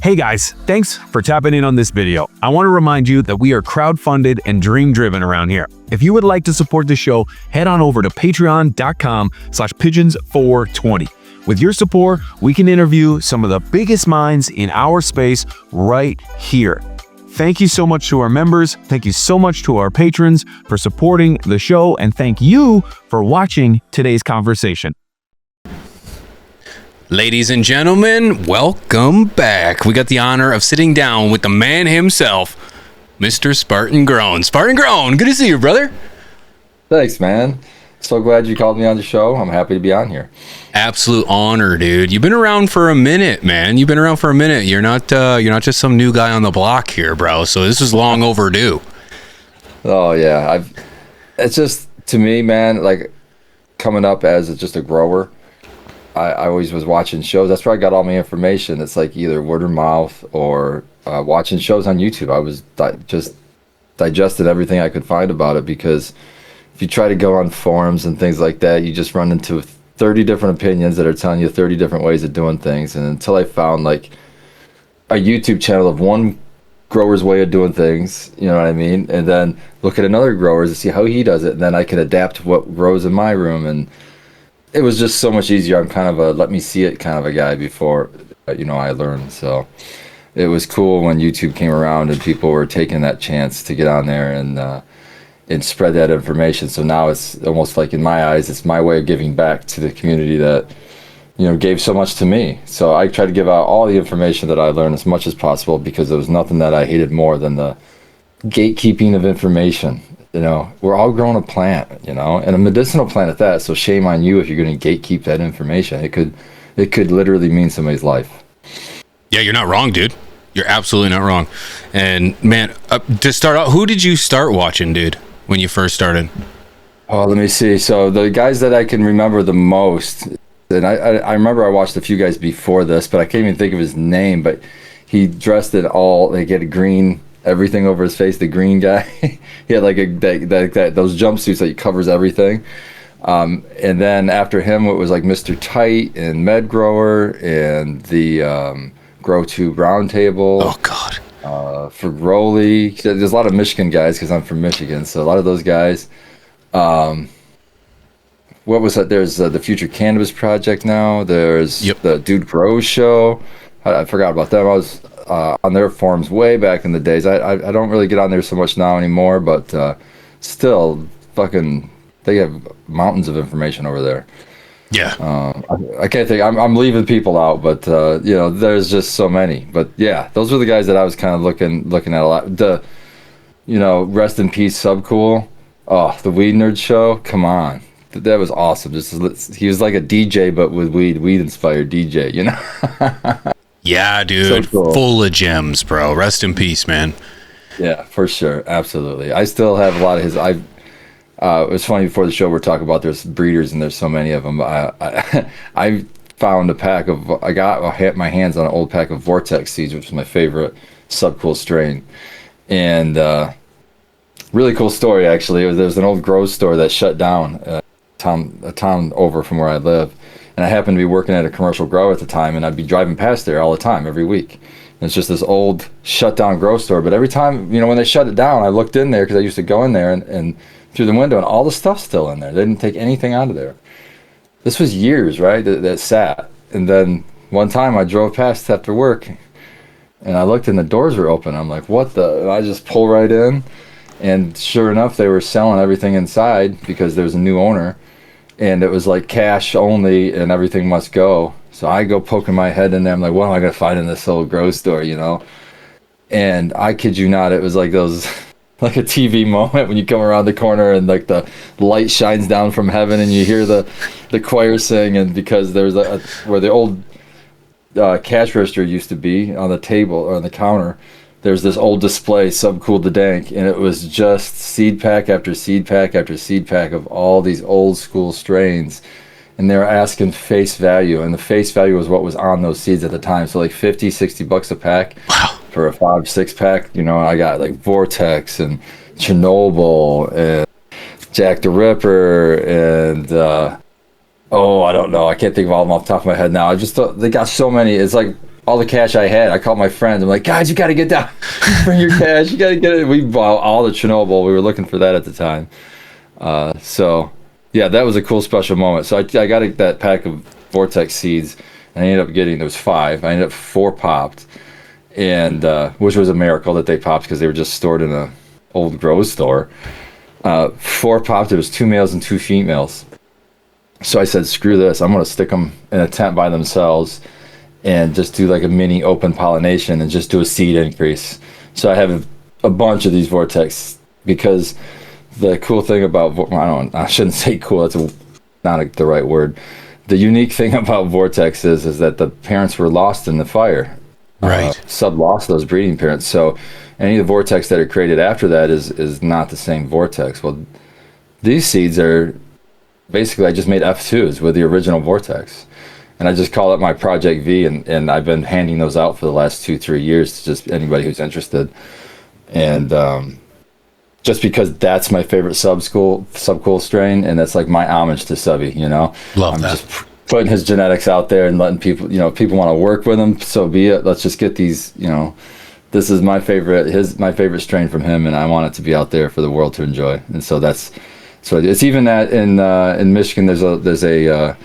Hey guys, thanks for tapping in on this video. I want to remind you that we are crowdfunded and dream-driven around here. If you would like to support the show, head on over to patreon.com/pigeons420. With your support, we can interview some of the biggest minds in our space right here. Thank you so much to our members. Thank you so much to our patrons for supporting the show. And thank you for watching today's conversation. Ladies and gentlemen, welcome back. We got the honor of sitting down with the man himself, Mr. Spartan Grown. Spartan Grown, good to see you, brother. Thanks, man. So glad you called me on the show. I'm happy to be on here. Absolute honor, dude. You've been around for a minute, man. You've been around for a minute. You're not just some new guy on the block here, bro. So this is long overdue. Oh yeah, it's just, to me, man, like coming up as just a grower, I always was watching shows. That's where I got all my information. It's like either word of mouth or watching shows on YouTube. I was just digested everything I could find about it, because if you try to go on forums and things like that, you just run into 30 different opinions that are telling you 30 different ways of doing things. And until I found like a YouTube channel of one grower's way of doing things, you know what I mean? And then look at another grower's to see how he does it. And then I can adapt what grows in my room. And it was just so much easier. I'm kind of a let me see it kind of a guy before, I learned. So it was cool when YouTube came around and people were taking that chance to get on there and spread that information. So now it's almost like, in my eyes, it's my way of giving back to the community that, gave so much to me. So I try to give out all the information that I learned as much as possible, because there was nothing that I hated more than the gatekeeping of information. We're all growing a plant, and a medicinal plant at that. So shame on you if you're going to gatekeep that information. It could literally mean somebody's life. Yeah, you're not wrong, dude. You're absolutely not wrong. And man, to start out, who did you start watching, dude, when you first started? Oh, let me see. So the guys that I can remember the most, and I remember I watched a few guys before this, but I can't even think of his name. But he dressed it all. They get a green. Everything over his face, the green guy. He had like those jumpsuits that covers everything. And then after him, it was like Mr. Tight and Med Grower and the Grow Tube Roundtable. Oh God. For Growly, there's a lot of Michigan guys because I'm from Michigan, so a lot of those guys. What was that? There's the Future Cannabis Project now. There's the Dude Grows Show. I forgot about them. I was on their forums way back in the days. I don't really get on there so much now anymore, but still, they have mountains of information over there. Yeah. I can't think. I'm leaving people out, but there's just so many. But yeah, those were the guys that I was kind of looking at a lot. The rest in peace, Subcool. Oh, the Weed Nerd Show. Come on. That was awesome. He was like a DJ, but with weed inspired DJ, Yeah, dude. So cool. Full of gems, bro. Rest in peace, man. Yeah, for sure. Absolutely. I still have a lot of his. It was funny, before the show we're talking about there's breeders and there's so many of them. I found a pack of. I got my hands on an old pack of Vortex seeds, which is my favorite Subcool strain, and really cool story actually. There was an old grow store that shut down a town over from where I live. And I happened to be working at a commercial grow at the time, and I'd be driving past there all the time, every week. And it's just this old shut down grow store. But every time, when they shut it down, I looked in there because I used to go in there and through the window, and all the stuff's still in there. They didn't take anything out of there. This was years, right, that sat. And then one time I drove past after work, and I looked and the doors were open. I'm like, what the? And I just pull right in. And sure enough, they were selling everything inside because there's a new owner. And it was like cash only and everything must go. So I go poking my head in there. I'm like, what am I going to find in this old grow store, And I kid you not, it was like those, like a TV moment when you come around the corner and like the light shines down from heaven and you hear the choir sing. And because there's where the old cash register used to be on the table or on the counter, there's this old display, Subcool the Dank, and it was just seed pack after seed pack after seed pack of all these old school strains. And they were asking face value, and the face value was what was on those seeds at the time. So like $50-$60 a pack. Wow. For a 5-6 pack. I got like Vortex and Chernobyl and Jack the Ripper and I don't know. I can't think of all of them off the top of my head now. I just thought they got so many. It's like all the cash I had. I called my friends. I'm like, guys, you got to get down. Bring your cash. You got to get it. We bought all the Chernobyl. We were looking for that at the time. So, yeah, that was a cool special moment. So I got that pack of Vortex seeds, and I ended up getting, there was 5. I ended up 4 popped, and which was a miracle that they popped because they were just stored in a old grow store. 4 popped. It was 2 males and 2 females. So I said, screw this. I'm going to stick them in a tent by themselves and just do like a mini open pollination and just do a seed increase. So I have a bunch of these Vortex, because the cool thing about, I shouldn't say cool, that's not the right word. The unique thing about Vortex is that the parents were lost in the fire. Right. Sub lost those breeding parents. So any of the Vortex that are created after that is not the same Vortex. Well, these seeds are basically, I just made F2s with the original Vortex. And I just call it my Project V, and I've been handing those out for the last 2-3 years to just anybody who's interested. And just because that's my favorite subcool strain, and that's like my homage to Subby, you know? Love I'm that. just putting his genetics out there and letting people, you know, people want to work with him, so be it. Let's just get these, you know, this is my favorite strain from him, and I want it to be out there for the world to enjoy. And so it's even that in Michigan, there's a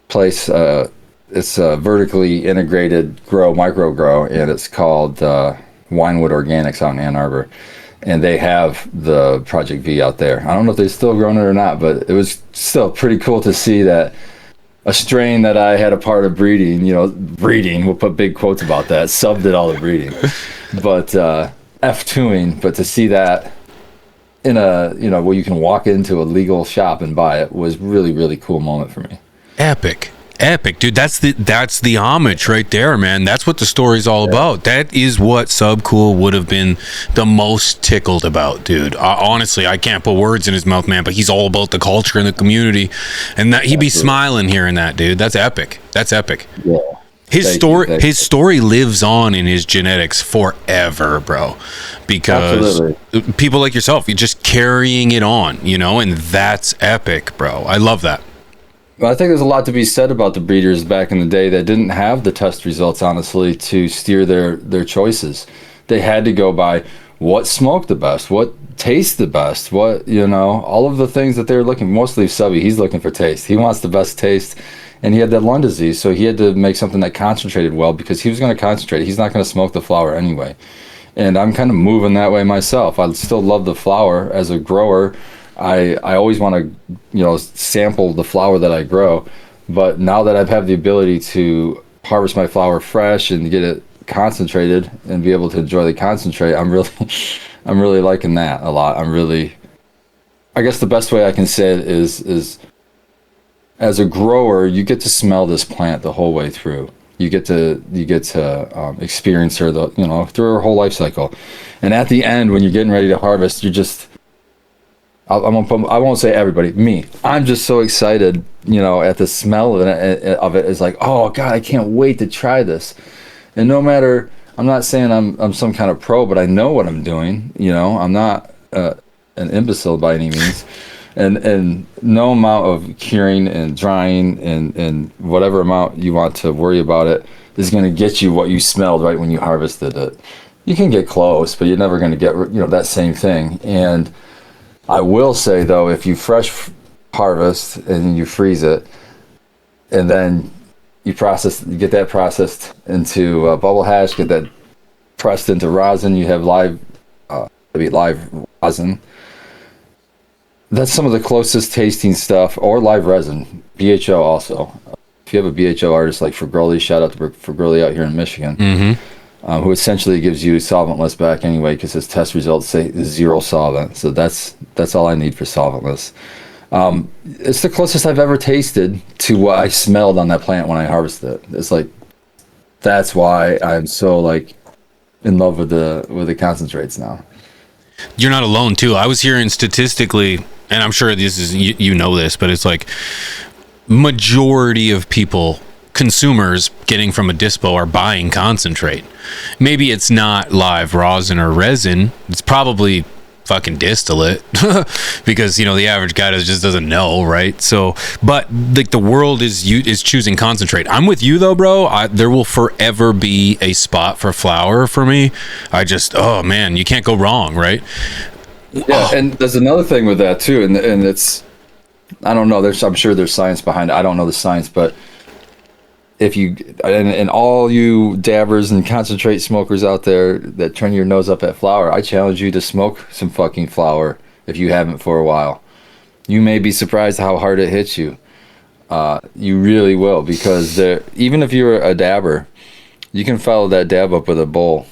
place, it's a vertically integrated micro grow, and it's called Winewood Organics out in Ann Arbor, and they have the Project V out there. I don't know if they're still growing it or not, but it was still pretty cool to see that a strain that I had a part of breeding, we'll put big quotes about that, Sub did all the breeding, but F2ing, but to see that in where you can walk into a legal shop and buy it was really, really cool moment for me. Epic, dude. That's the homage right there, man. That's what the story's all about. That is what Subcool would have been the most tickled about, dude. Honestly, I can't put words in his mouth, man, but he's all about the culture and the community, and that he'd be smiling hearing that, dude. That's epic. Yeah. His story lives on in his genetics forever, bro, because people like yourself, you're just carrying it on, and that's epic, bro. I love that. Well, I think there's a lot to be said about the breeders back in the day that didn't have the test results, honestly, to steer their choices. They had to go by what smoked the best, what tastes the best, what, all of the things that they're looking, mostly Subby, he's looking for taste. He wants the best taste, and he had that lung disease, so he had to make something that concentrated well, because he was going to concentrate. He's not going to smoke the flower anyway. And I'm kind of moving that way myself. I still love the flower as a grower. I always want to, sample the flower that I grow, but now that I've had the ability to harvest my flower fresh and get it concentrated and be able to enjoy the concentrate, I'm really liking that a lot. I guess the best way I can say it is as a grower, you get to smell this plant the whole way through. You get to experience her through her whole life cycle, and at the end when you're getting ready to harvest, you're just I won't say everybody, me. I'm just so excited, at the smell of it. It's like, oh God, I can't wait to try this. And no matter, I'm not saying I'm some kind of pro, but I know what I'm doing. I'm not an imbecile by any means. And no amount of curing and drying and whatever amount you want to worry about it is going to get you what you smelled right when you harvested it. You can get close, but you're never going to get that same thing. And I will say, though, if you fresh harvest and you freeze it, and then you get that processed into bubble hash, get that pressed into rosin, you have live rosin. That's some of the closest tasting stuff, or live resin, BHO also. If you have a BHO artist like Fragoli, shout out to Fragoli out here in Michigan, who essentially gives you solventless back anyway, because his test results say 0 solvent. So that's all I need for solventless. It's the closest I've ever tasted to what I smelled on that plant when I harvested it. It's like, that's why I'm so in love with the concentrates now. You're not alone too. I was hearing statistically, and I'm sure this is this, but it's like majority of people, consumers getting from a dispo, are buying concentrate. Maybe it's not live rosin or resin. It's probably fucking distillate because the average guy just doesn't know, right? So, but like the world is choosing concentrate. I'm with you though, bro. There will forever be a spot for flower for me. Oh man, you can't go wrong, right? Yeah, and there's another thing with that too, and it's, I don't know, I'm sure there's science behind it. I don't know the science, but if you and all you dabbers and concentrate smokers out there that turn your nose up at flower, I challenge you to smoke some fucking flower if you haven't for a while. You may be surprised how hard it hits you. You really will, because even if you're a dabber, you can follow that dab up with a bowl,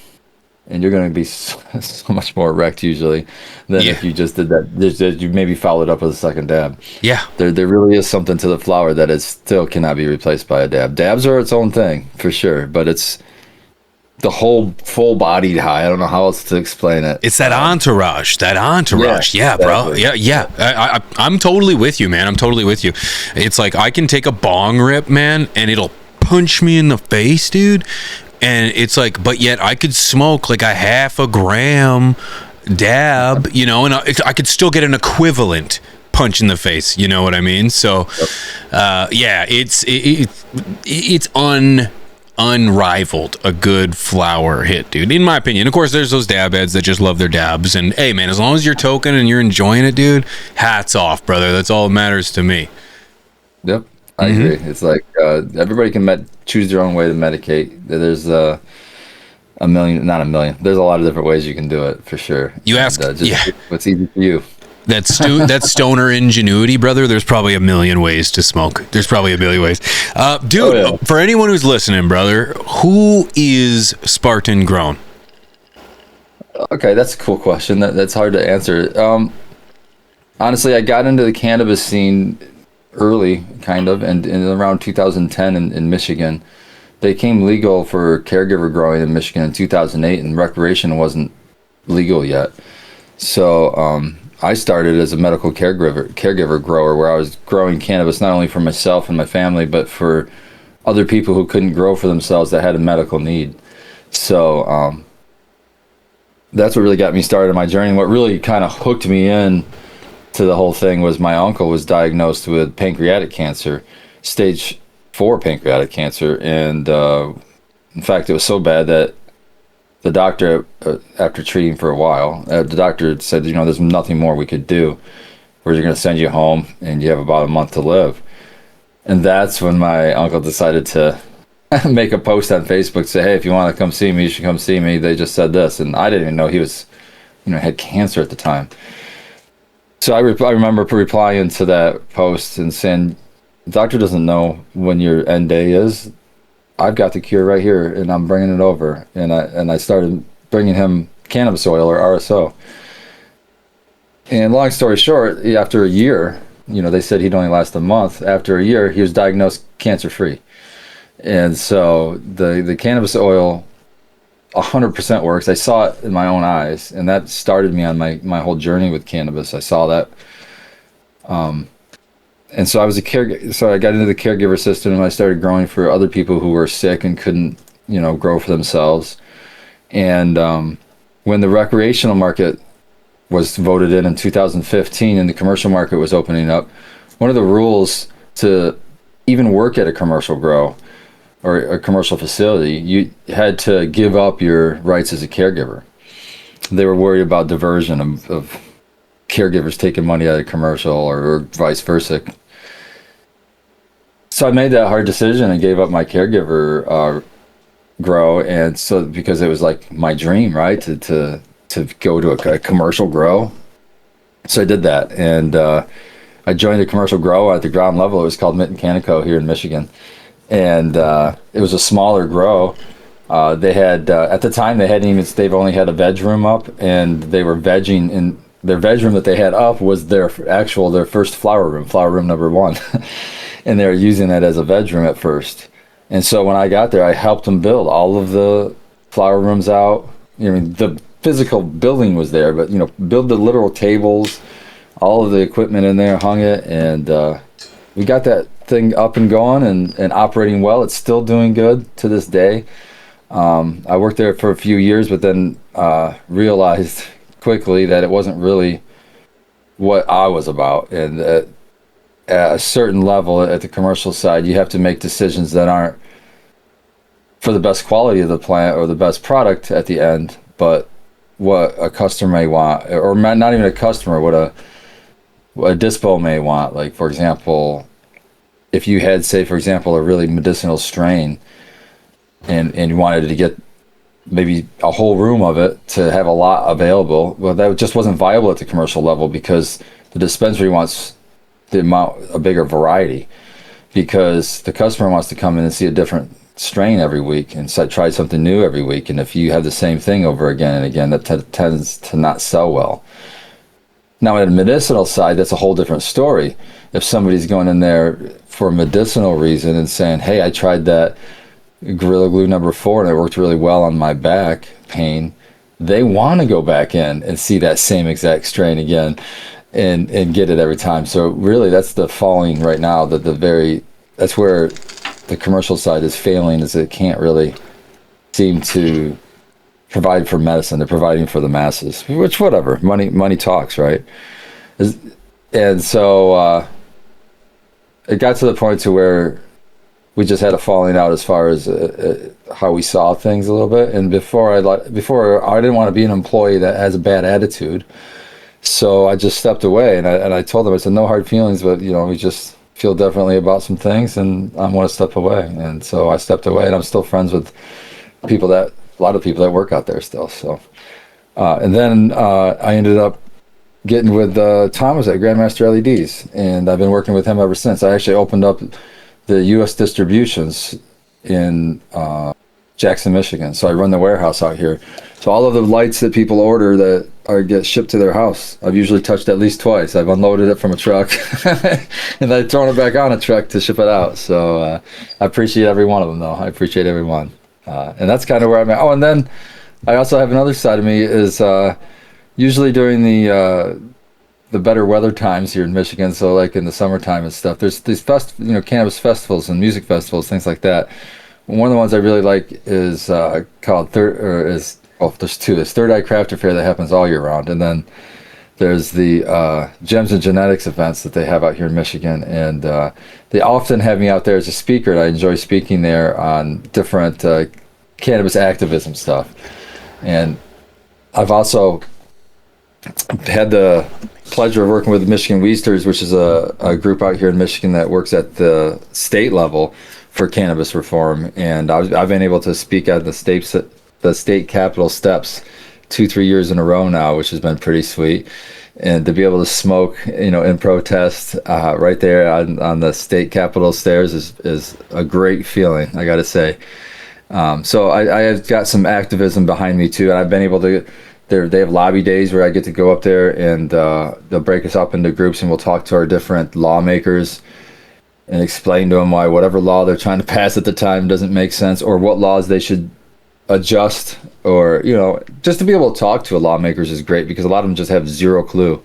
and you're going to be so much more wrecked usually than if you just did that. You maybe followed up with a second dab. Yeah. There really is something to the flower that still cannot be replaced by a dab. Dabs are its own thing, for sure, but it's the whole full-bodied high. I don't know how else to explain it. It's that entourage. Yeah, bro. Yeah. I'm totally with you, man. I'm totally with you. It's like I can take a bong rip, man, and it'll punch me in the face, dude. And it's like, but yet I could smoke like a half a gram dab, and I could still get an equivalent punch in the face. You know what I mean? So, it's unrivaled, a good flower hit, dude, in my opinion. Of course, there's those dab heads that just love their dabs. And hey, man, as long as you're token and you're enjoying it, dude, hats off, brother. That's all that matters to me. Yep. I agree. It's like everybody can choose their own way to medicate. There's not a million. There's a lot of different ways you can do it, for sure. You ask, what's easy for you? That's stoner ingenuity, brother. There's probably a million ways to smoke. There's probably a million ways. Dude, for anyone who's listening, brother, who is Spartan Grown? Okay, that's a cool question. That's hard to answer. Honestly, I got into the cannabis scene early, kind of, and in around 2010 in Michigan. They came legal for caregiver growing in Michigan in 2008, and recreation wasn't legal yet. So I started as a medical caregiver grower, where I was growing cannabis not only for myself and my family, but for other people who couldn't grow for themselves that had a medical need. So that's what really got me started on my journey. What really kind of hooked me in to the whole thing was my uncle was diagnosed with pancreatic cancer, stage 4 pancreatic cancer. And in fact, it was so bad that the doctor, after treating for a while, the doctor said, there's nothing more we could do. We're going to send you home, and you have about a month to live. And that's when my uncle decided to make a post on Facebook, say, hey, if you want to come see me, you should come see me. They just said this. And I didn't even know he was, had cancer at the time. So I remember replying to that post and saying, the doctor doesn't know when your end day is. I've got the cure right here, and I'm bringing it over. And I started bringing him cannabis oil, or RSO. And long story short, after a year, they said he'd only last a month. After a year, he was diagnosed cancer-free. And so the cannabis oil 100% works. I saw it in my own eyes, and that started me on my whole journey with cannabis. I saw that. And so I was so I got into the caregiver system, and I started growing for other people who were sick and couldn't, grow for themselves. And when the recreational market was voted in 2015 and the commercial market was opening up, one of the rules to even work at a commercial grow or a commercial facility, you had to give up your rights as a caregiver. They were worried about diversion of caregivers taking money out of commercial or vice versa. So I made that hard decision and gave up my caregiver grow, and so because it was like my dream, right, to go to a commercial grow. So I did that, and I joined a commercial grow at the ground level. It was called Mitten Canico here in Michigan, and it was a smaller grow. They had at the time they've only had a veg room up, and they were vegging in their veg room that they had up was their first flower room number 1. And they were using it as a veg room at first. And so when I got there, I helped them build all of the flower rooms out. The physical building was there, but build the literal tables, all of the equipment in there, hung it, and we got that thing up and going and operating well. It's still doing good to this day. I worked there for a few years, but then realized quickly that it wasn't really what I was about. And at a certain level at the commercial side, you have to make decisions that aren't for the best quality of the plant or the best product at the end, but what a customer may want, or not even a customer, what a dispo may want. Like, for example, if you had, say, for example, a really medicinal strain and you wanted to get maybe a whole room of it to have a lot available, well, that just wasn't viable at the commercial level because the dispensary wants a bigger variety, because the customer wants to come in and see a different strain every week and try something new every week. And if you have the same thing over again and again, that tends to not sell well. Now, at a medicinal side, that's a whole different story. If somebody's going in there for a medicinal reason and saying, hey, I tried that Gorilla Glue number 4 and it worked really well on my back pain, they want to go back in and see that same exact strain again and get it every time. So really, that's the falling right now, that's where the commercial side is failing, is it can't really seem to provide for medicine. They're providing for the masses, which, whatever, money talks, right? And so it got to the point to where we just had a falling out as far as how we saw things a little bit. And before I didn't want to be an employee that has a bad attitude, so I just stepped away. And I told them, I said, no hard feelings, but we just feel differently about some things, and I want to step away. And so I stepped away, and I'm still friends with a lot of people that work out there still. So, and then I ended up getting with Thomas at Grandmaster LEDs, and I've been working with him ever since. I actually opened up the U.S. distributions in Jackson, Michigan. So I run the warehouse out here. So all of the lights that people order that get shipped to their house, I've usually touched at least twice. I've unloaded it from a truck and I've thrown it back on a truck to ship it out. So I appreciate every one of them, though. I appreciate every one. And that's kind of where I'm at. Oh, and then I also have another side of me is usually during the better weather times here in Michigan, so like in the summertime and stuff, there's these cannabis festivals and music festivals, things like that. One of the ones I really like is called there's two. There's Third Eye Crafter Fair that happens all year round, and then there's the Gems and Genetics events that they have out here in Michigan, and they often have me out there as a speaker, and I enjoy speaking there on different cannabis activism stuff. And I've also had the pleasure of working with the Michigan Weedsters, which is a group out here in Michigan that works at the state level for cannabis reform, and I've been able to speak at the state capitol steps 2-3 years in a row now, which has been pretty sweet. And to be able to smoke, in protest right there on the state capitol stairs is a great feeling, I got to say. So I have got some activism behind me too, and I've been able to. They have lobby days where I get to go up there, and they'll break us up into groups, and we'll talk to our different lawmakers and explain to them why whatever law they're trying to pass at the time doesn't make sense, or what laws they should adjust, or just to be able to talk to lawmakers is great, because a lot of them just have zero clue,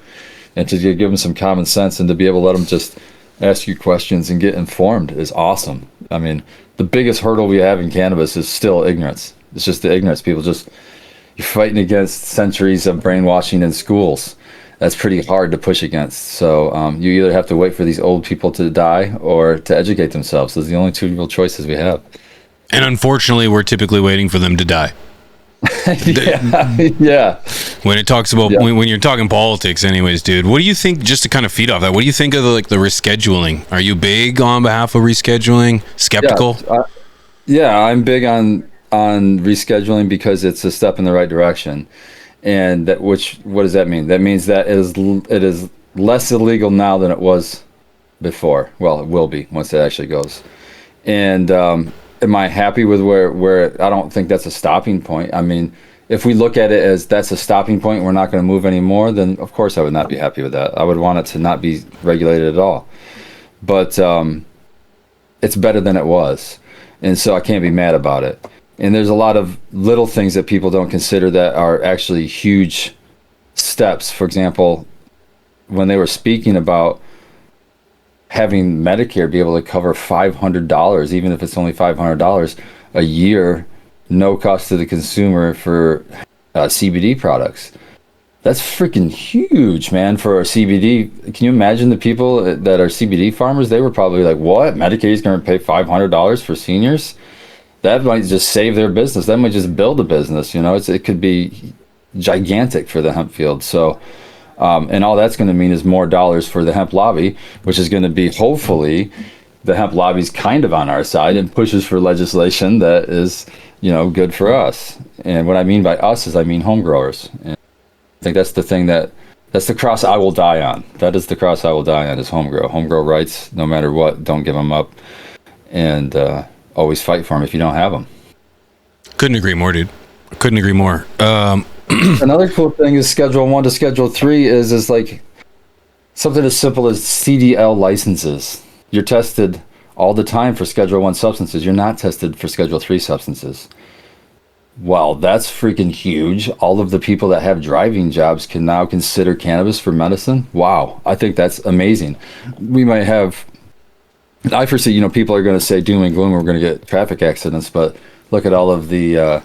and to give them some common sense and to be able to let them just ask you questions and get informed is awesome. I mean, the biggest hurdle we have in cannabis is still ignorance. It's just the ignorance. You're fighting against centuries of brainwashing in schools. That's pretty hard to push against. So you either have to wait for these old people to die or to educate themselves. Those are the only two real choices we have. And unfortunately, we're typically waiting for them to die. Yeah. When it talks about when you're talking politics, anyways, dude, what do you think? Just to kind of feed off that, what do you think of the rescheduling? Are you big on behalf of rescheduling? Skeptical? Yeah, I'm big on rescheduling because it's a step in the right direction. And what does that mean? That means that it is less illegal now than it was before. Well, it will be once it actually goes. And am I happy with where I don't think that's a stopping point. I mean, if we look at it as that's a stopping point, we're not going to move anymore, then of course I would not be happy with that. I would want it to not be regulated at all. But it's better than it was. And so I can't be mad about it. And there's a lot of little things that people don't consider that are actually huge steps. For example, when they were speaking about having Medicare be able to cover $500, even if it's only $500 a year, no cost to the consumer for CBD products. That's freaking huge, man, for a CBD. Can you imagine the people that are CBD farmers? They were probably like, what? Medicaid's going to pay $500 for seniors? That might just save their business. That might just build a business. You know, it could be gigantic for the hemp field. So, and all that's going to mean is more dollars for the hemp lobby, which is going to be, hopefully, the hemp lobby's kind of on our side and pushes for legislation that is, you know, good for us. And what I mean by us is I mean home growers. And I think that's the thing that's the cross I will die on. That is the cross I will die on, is home grow. Home grow rights, no matter what, don't give them up. And always fight for them if you don't have them. Couldn't agree more, dude. Couldn't agree more. Another cool thing is Schedule 1 to Schedule 3 is like something as simple as CDL licenses. You're tested all the time for Schedule 1 substances. You're not tested for Schedule 3 substances. Wow, that's freaking huge. All of the people that have driving jobs can now consider cannabis for medicine. Wow, I think that's amazing. We might have, I foresee, you know, people are going to say doom and gloom, we're going to get traffic accidents, but look at all of the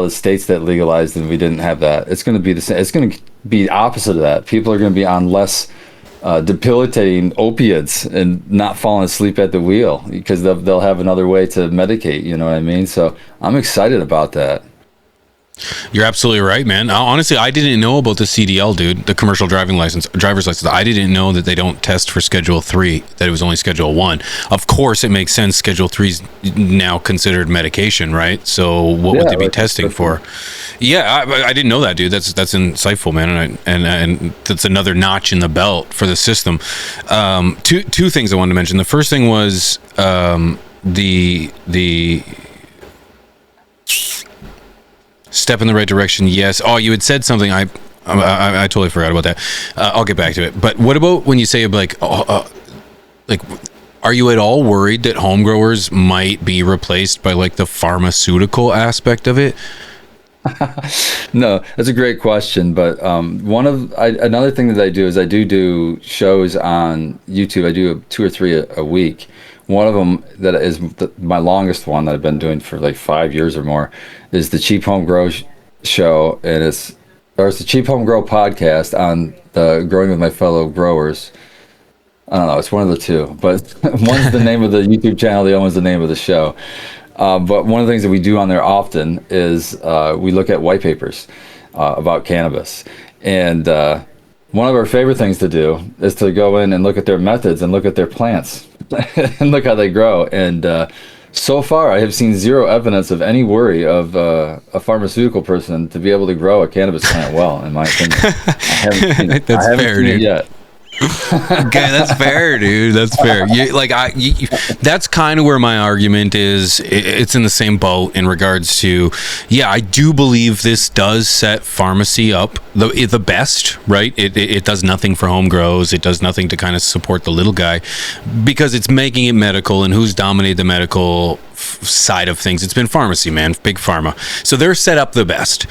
states that legalized and we didn't have that. It's going to be the same. It's going to be opposite of that. People are going to be on less debilitating opiates and not falling asleep at the wheel because they'll have another way to medicate. You know what I mean? So I'm excited about that. You're absolutely right, man. Honestly, I didn't know about the CDL, dude, the commercial driver's license. I didn't know that they don't test for Schedule 3, that it was only Schedule 1. Of course, it makes sense. Schedule 3 is now considered medication, right? So what would they be testing for? Yeah, I didn't know that, dude. That's insightful, man. And that's another notch in the belt for the system. Two things I wanted to mention. The first thing was the step in the right direction. Yes. Oh, you had said something. I totally forgot about that. I'll get back to it. But what about when you say like, are you at all worried that home growers might be replaced by like the pharmaceutical aspect of it? No, that's a great question. But another thing that I do is I do shows on YouTube. I do 2 or 3 a week. One of them that is my longest one that I've been doing for like 5 years or more is the Cheap Home Grow show, and it's the Cheap Home Grow podcast on the Growing with My Fellow Growers. I don't know, it's one of the two, but one's the name of the YouTube channel, the other one's the name of the show. But one of the things that we do on there often is we look at white papers about cannabis. And one of our favorite things to do is to go in and look at their methods and look at their plants and look how they grow. And so far, I have seen zero evidence of any worry of a pharmaceutical person to be able to grow a cannabis plant well, in my opinion. I haven't seen it yet. Okay, that's fair, dude. That's fair. That's kind of where my argument is. It's in the same boat in regards to, yeah, I do believe this does set pharmacy up the best, right? It does nothing for home grows. It does nothing to kind of support the little guy because it's making it medical, and who's dominated the medical side of things? It's been pharmacy, man, big pharma. So they're set up the best.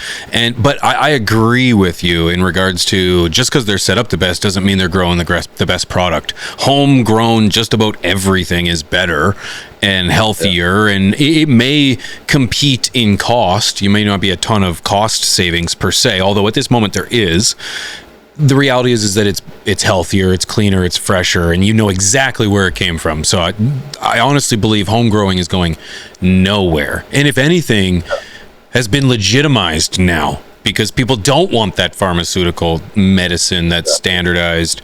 But I agree with you in regards to just because they're set up the best doesn't mean they're growing the best product. Homegrown, just about everything is better and healthier, and it may compete in cost. You may not be a ton of cost savings per se, although at this moment there is. The reality is that it's healthier, it's cleaner, it's fresher, and you know exactly where it came from. So I honestly believe home growing is going nowhere. And if anything, has been legitimized now because people don't want that pharmaceutical medicine, that's standardized,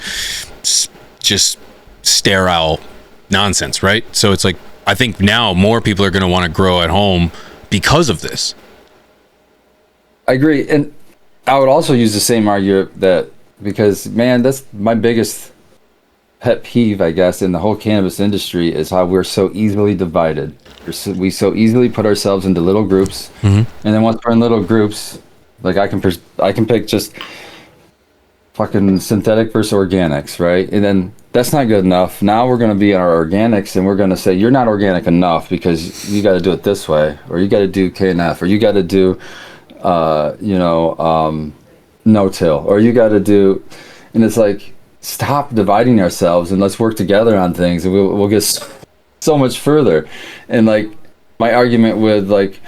just sterile nonsense, right? So it's like, I think now more people are going to want to grow at home because of this. I agree. And I would also use the same argument that, because, man, that's my biggest pet peeve, I guess, in the whole cannabis industry is how we're so easily divided. We so easily put ourselves into little groups, and then once we're in little groups, like I can pick just fucking synthetic versus organics, right? And then that's not good enough. Now we're going to be in our organics, and we're going to say you're not organic enough because you got to do it this way, or you got to do KNF, or you got to do, no-till, or you got to do, and it's like, stop dividing ourselves and let's work together on things, and we'll get so much further. And like my argument with like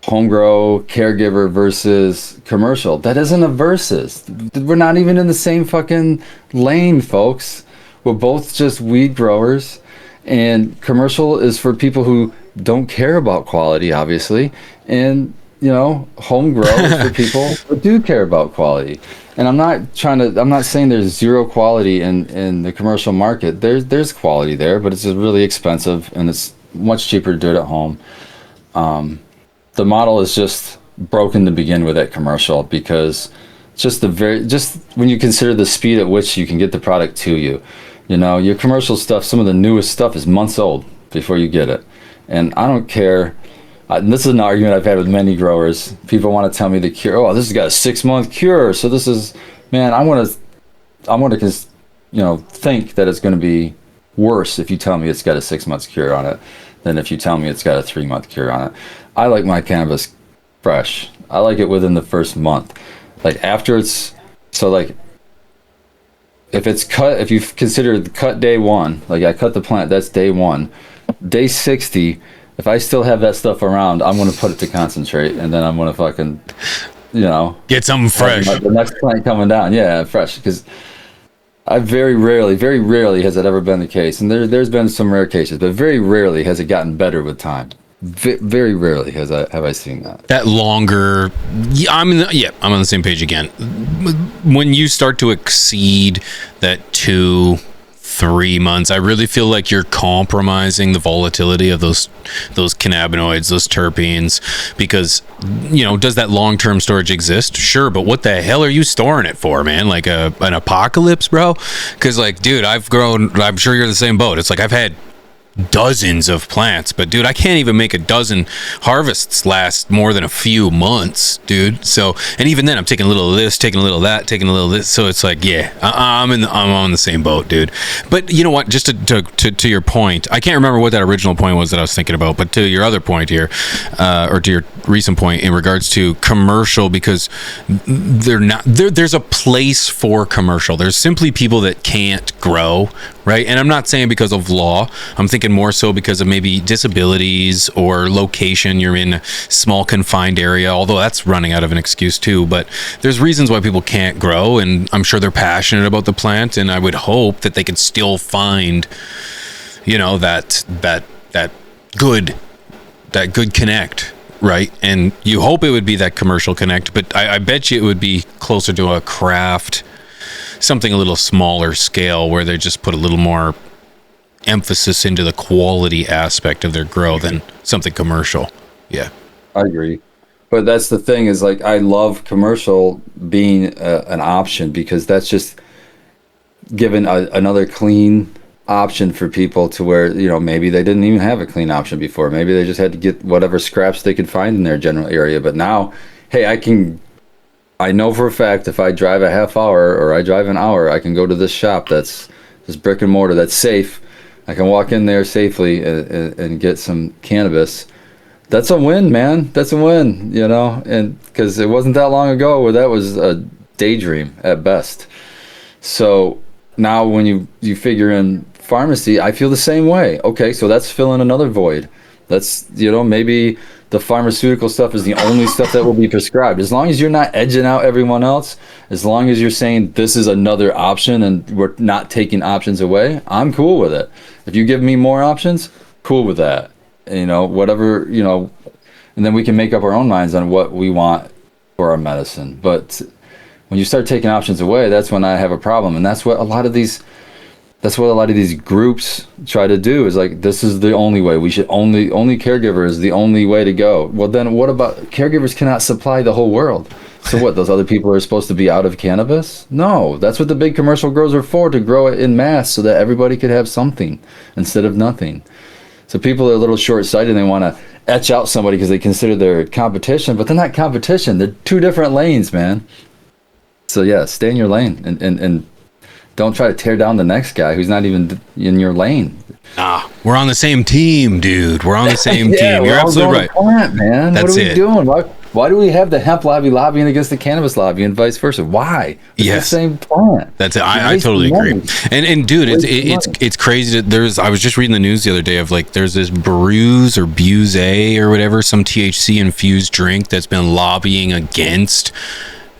home grow, caregiver versus commercial. That isn't a versus. We're not even in the same fucking lane, folks. We're both just weed growers, and commercial is for people who don't care about quality, obviously, and home grow is for people who do care about quality. And I'm not saying there's zero quality in the commercial market. There's quality there, but it's just really expensive, and it's much cheaper to do it at home. The model is just broken to begin with at commercial, because just when you consider the speed at which you can get the product to you, your commercial stuff, some of the newest stuff is months old before you get it. And I don't care. This is an argument I've had with many growers. People want to tell me the cure. Oh, this has got a 6-month cure. So this is, man, I want to think that it's going to be worse if you tell me it's got a 6-month cure on it than if you tell me it's got a 3-month cure on it. I like my cannabis fresh. I like it within the first month. Like after it's, so like if it's cut, if you consider the cut day 1, like I cut the plant, that's day 1. Day 60, if I still have that stuff around, I'm going to put it to concentrate, and then I'm going to fucking, get something fresh. The next plant coming down. Yeah, fresh. Because I very rarely has it ever been the case. And there's been some rare cases, but very rarely has it gotten better with time. Very rarely have I seen that. That longer, I'm on the same page again. When you start to exceed that 2-3 months, I really feel like you're compromising the volatility of those cannabinoids, those terpenes, because does that long-term storage exist? Sure, but what the hell are you storing it for, man? Like an apocalypse, bro? Because like, dude, I've grown, I'm sure you're the same boat. It's like I've had dozens of plants, but dude, I can't even make a dozen harvests last more than a few months, dude. So, and even then I'm taking a little of this, taking a little of that, taking a little of this. So it's like, yeah, I'm on the same boat, dude. But you know what, just to your point, I can't remember what that original point was that I was thinking about, but to your other point here, or to your recent point in regards to commercial, because there's a place for commercial. There's simply people that can't grow, right? And I'm not saying because of law. I'm thinking more so because of maybe disabilities or location. You're in a small confined area, although that's running out of an excuse too. But there's reasons why people can't grow, and I'm sure they're passionate about the plant, and I would hope that they could still find, that good connect, right? And you hope it would be that commercial connect, but I bet you it would be closer to a craft, something a little smaller scale, where they just put a little more emphasis into the quality aspect of their grow than something commercial. Yeah, I agree. But that's the thing, is like, I love commercial being an option, because that's just given another clean option for people, to where maybe they didn't even have a clean option before. Maybe they just had to get whatever scraps they could find in their general area. But now, hey, I know for a fact, if I drive a half hour or I drive an hour, I can go to this shop that's just brick and mortar, that's safe. I can walk in there safely and get some cannabis. That's a win, man. That's a win, and because it wasn't that long ago where that was a daydream at best. So now when you figure in pharmacy, I feel the same way. Okay, so that's filling another void. That's, maybe the pharmaceutical stuff is the only stuff that will be prescribed. As long as you're not edging out everyone else, as long as you're saying this is another option and we're not taking options away, I'm cool with it. If you give me more options, cool with that. Whatever, and then we can make up our own minds on what we want for our medicine. But when you start taking options away, that's when I have a problem. And that's what a lot of these groups try to do, is like, this is the only way. We should only caregiver is the only way to go. Well, then what about caregivers cannot supply the whole world? So what, those other people are supposed to be out of cannabis? No, that's what the big commercial grows are for, to grow it in mass so that everybody could have something instead of nothing. So people are a little short-sighted, and they want to etch out somebody because they consider their competition, but they're not competition. They're two different lanes, man. So yeah, stay in your lane, and don't try to tear down the next guy who's not even in your lane. Nah, we're on the same team, dude. We're on the same team. You're absolutely right. Plant, man. That's what are we it. doing? Why do we have the hemp lobby lobbying against the cannabis lobby and vice versa? Why? It's the same plant. That's it. I totally agree. And dude, it's crazy. I was just reading the news the other day of like there's this Brews or Buse or whatever, some THC infused drink that's been lobbying against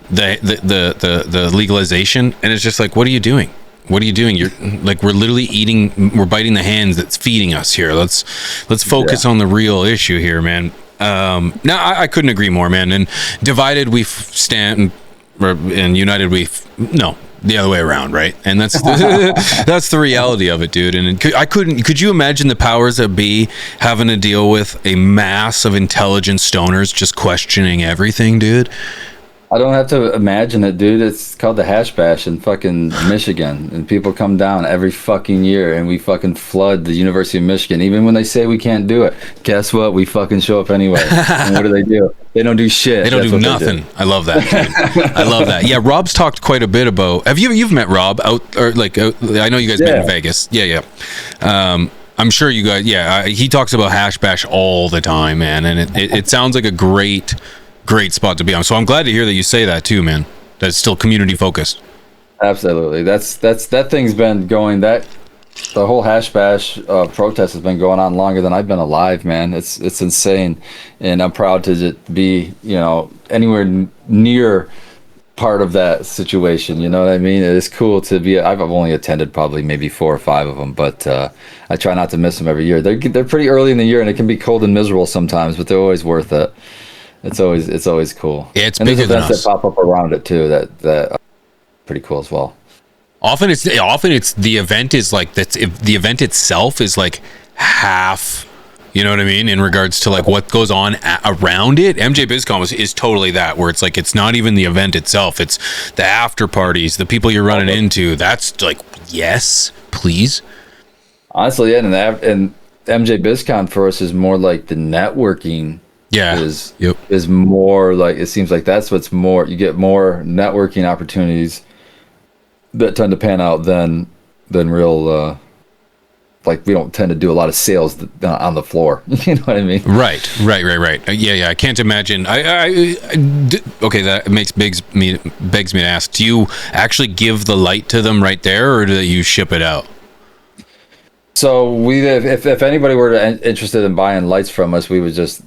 the legalization, and it's just like, what are you doing? What are you doing? You're like, we're biting the hands that's feeding us here. Let's focus on the real issue here, man. No, I couldn't agree more, man. And divided we stand, and united no, the other way around, right? And that's that's the reality of it, dude. And could you imagine the powers that be having to deal with a mass of intelligent stoners just questioning everything, dude? I don't have to imagine it, dude. It's called the Hash Bash in fucking Michigan, and people come down every fucking year, and we fucking flood the University of Michigan, even when they say we can't do it. Guess what? We fucking show up anyway. And what do? They don't do shit. They don't do nothing. I love that, dude. I love that. Yeah, Rob's talked quite a bit about. You've met Rob I know you guys met in Vegas. Yeah. I'm sure you guys. Yeah, he talks about Hash Bash all the time, man, and it sounds like a great spot to be on. So I'm glad to hear that you say that too, man. That's still community focused. Absolutely. That thing's been going. The whole Hash Bash protest has been going on longer than I've been alive, man. It's insane, and I'm proud to be anywhere near part of that situation. You know what I mean? It is cool to be. I've only attended probably maybe 4 or 5 of them, but I try not to miss them every year. They're pretty early in the year, and it can be cold and miserable sometimes, but they're always worth it. It's always cool. Yeah, it's and bigger there's events than us. that pop up around it too. That are pretty cool as well. Often it's the event is like that's if the event itself is like half. You know what I mean? In regards to like what goes on around it, MJ BizCon is totally that, where it's like it's not even the event itself; it's the after parties, the people you're running into. That's like, yes, please. Honestly, yeah, and MJ BizCon for us is more like the networking. Yeah, is more like, it seems like that's what's more, you get more networking opportunities that tend to pan out than real like we don't tend to do a lot of sales on the floor. You know what I mean? Right. Yeah. I can't imagine. Okay, that begs me to ask: do you actually give the light to them right there, or do you ship it out? So if anybody were interested in buying lights from us, we would just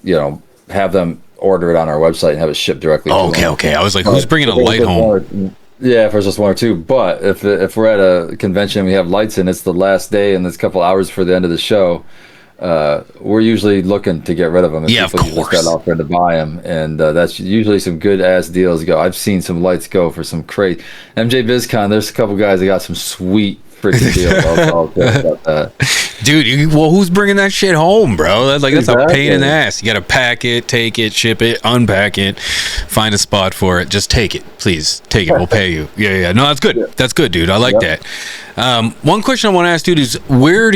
have them order it on our website and have it shipped directly to them. Okay. I was like, who's bringing a light home? Yeah, if there's just 1 or 2. But if we're at a convention and we have lights and it's the last day and it's a couple hours for the end of the show, we're usually looking to get rid of them. And yeah, people of course. Just got offering to buy them, and that's usually some good ass deals go. I've seen some lights go for some crazy. MJ BizCon, there's a couple guys that got some sweet freaking deals. I'll tell you about that. Dude, who's bringing that shit home, bro? That's a pain in the ass. You gotta pack it, take it, ship it, unpack it, find a spot for it. Just take it, please. Take it. We'll pay you. Yeah. No, that's good. That's good, dude. I like that. One question I want to ask, dude, is where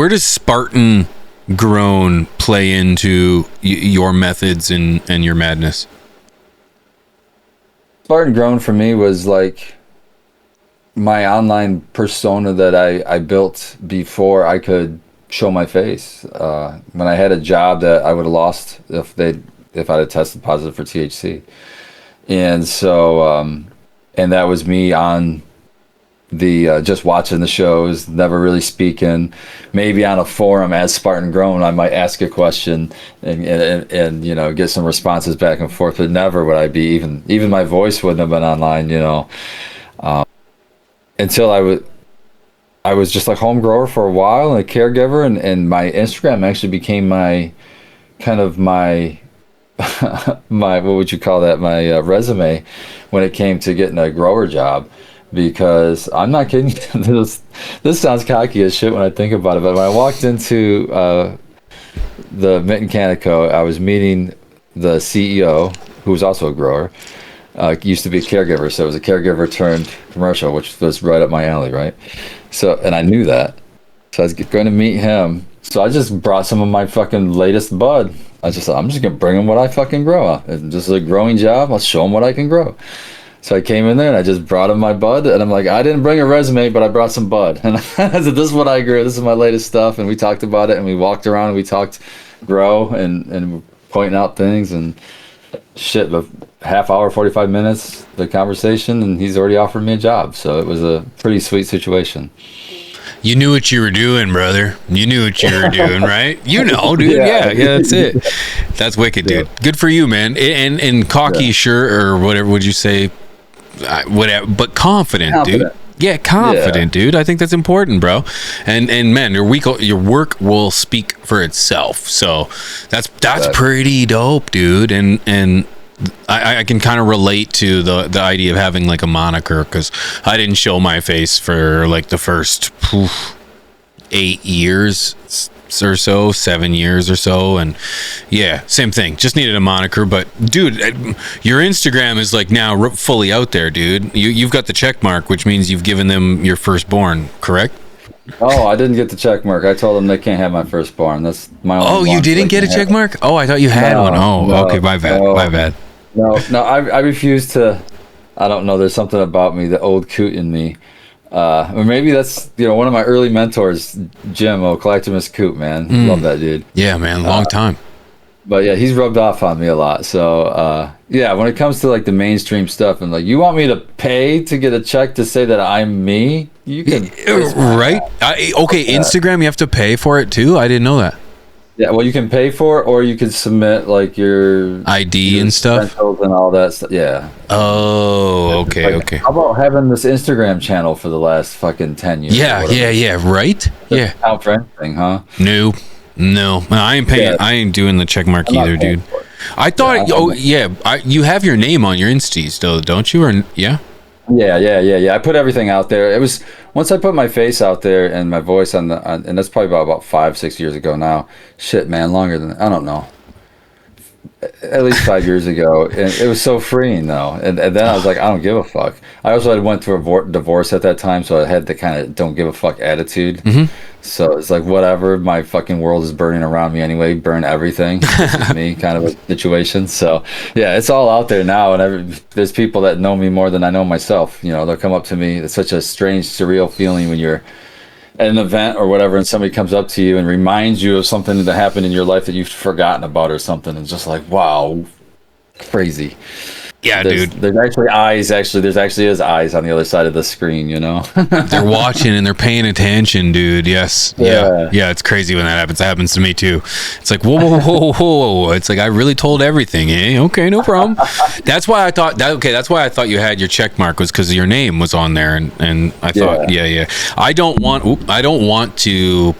does Spartan Grown play into your methods and your madness? Spartan Grown for me was like my online persona that I built before I could show my face. When I had a job that I would have lost if I'd have tested positive for THC, and so and that was me on the just watching the shows, never really speaking. Maybe on a forum as Spartan Grown, I might ask a question and get some responses back and forth, but never would I be even my voice wouldn't have been online, until I was just like home grower for a while and a caregiver, and my Instagram actually became my my what would you call that, my resume when it came to getting a grower job. Because I'm not kidding, this sounds cocky as shit when I think about it, but when I walked into the Mitten Canico, I was meeting the CEO, who was also a grower. Used to be a caregiver, so it was a caregiver turned commercial, which was right up my alley, right? So, and I knew that, so I was going to meet him. So I just brought some of my fucking latest bud. I just thought, I'm just gonna bring him what I fucking grow. This is a growing job. I'll show him what I can grow. So I came in there and I just brought him my bud, and I'm like, I didn't bring a resume, but I brought some bud. And I said, this is what I grew. This is my latest stuff. And we talked about it, and we walked around and we talked grow and pointing out things and shit. But half hour, 45 minutes, the conversation, and he's already offered me a job. So it was a pretty sweet situation. You knew what you were doing, brother. You knew what you were doing, right? You know, dude. Yeah, that's it. That's wicked, dude. Good for you, man. And cocky, sure, or whatever would you say? Whatever, but confident, dude. Yeah, confident, dude. I think that's important, bro. And man, your work will speak for itself. So that's pretty dope, dude. And I can kind of relate to the idea of having like a moniker, because I didn't show my face for like the first 8 years or so, 7 years or so, and yeah, same thing, just needed a moniker. But dude, your Instagram is like now fully out there, dude. You've got the check mark, which means you've given them your firstborn, correct? Oh, I didn't get the check mark. I told them they can't have my firstborn. That's my only Oh, you didn't get a check mark? Oh, I thought you had one. Oh, no, okay, my bad. No, I refuse to. I don't know. There's something about me, the old coot in me. Or maybe that's, one of my early mentors, Jim O'Clactimus Coot, man. Love that dude. Yeah, man, long time. But yeah, he's rubbed off on me a lot. So yeah, when it comes to like the mainstream stuff, and like, you want me to pay to get a check to say that I'm me? You can, right? Okay, Instagram, you have to pay for it too. I didn't know that. Yeah, well, you can pay for it, or you can submit like your ID and stuff and all that stuff. Yeah. Oh, okay, like, okay. How about having this Instagram channel for the last fucking 10 years? Yeah, right. Yeah. Out for anything, huh? No, I ain't paying. Yeah. I ain't doing the check mark either, dude. I thought. You have your name on your Insties, though, don't you? Or yeah. Yeah. I put everything out there. It was once I put my face out there and my voice and that's probably about 5-6 years ago now. Shit, man, longer than I don't know. At least 5 years ago, and it was so freeing though. And then I was like, I don't give a fuck. I also had went through a divorce at that time, so I had the kind of don't give a fuck attitude. Mm-hmm. So it's like, whatever, my fucking world is burning around me anyway. Burn everything. This is me kind of a situation. So yeah, it's all out there now, and there's people that know me more than I know myself. They'll come up to me. It's such a strange, surreal feeling when you're at an event or whatever, and somebody comes up to you and reminds you of something that happened in your life that you've forgotten about or something. It's just like, wow, crazy. Yeah, dude. There's actually eyes. There's actually eyes on the other side of the screen. They're watching and they're paying attention, dude. Yes. Yeah. It's crazy when that happens. That happens to me too. It's like, whoa. It's like, I really told everything. Okay, no problem. That's why I thought that. Okay, that's why I thought you had your check mark, was because your name was on there, and I thought, yeah. I don't want to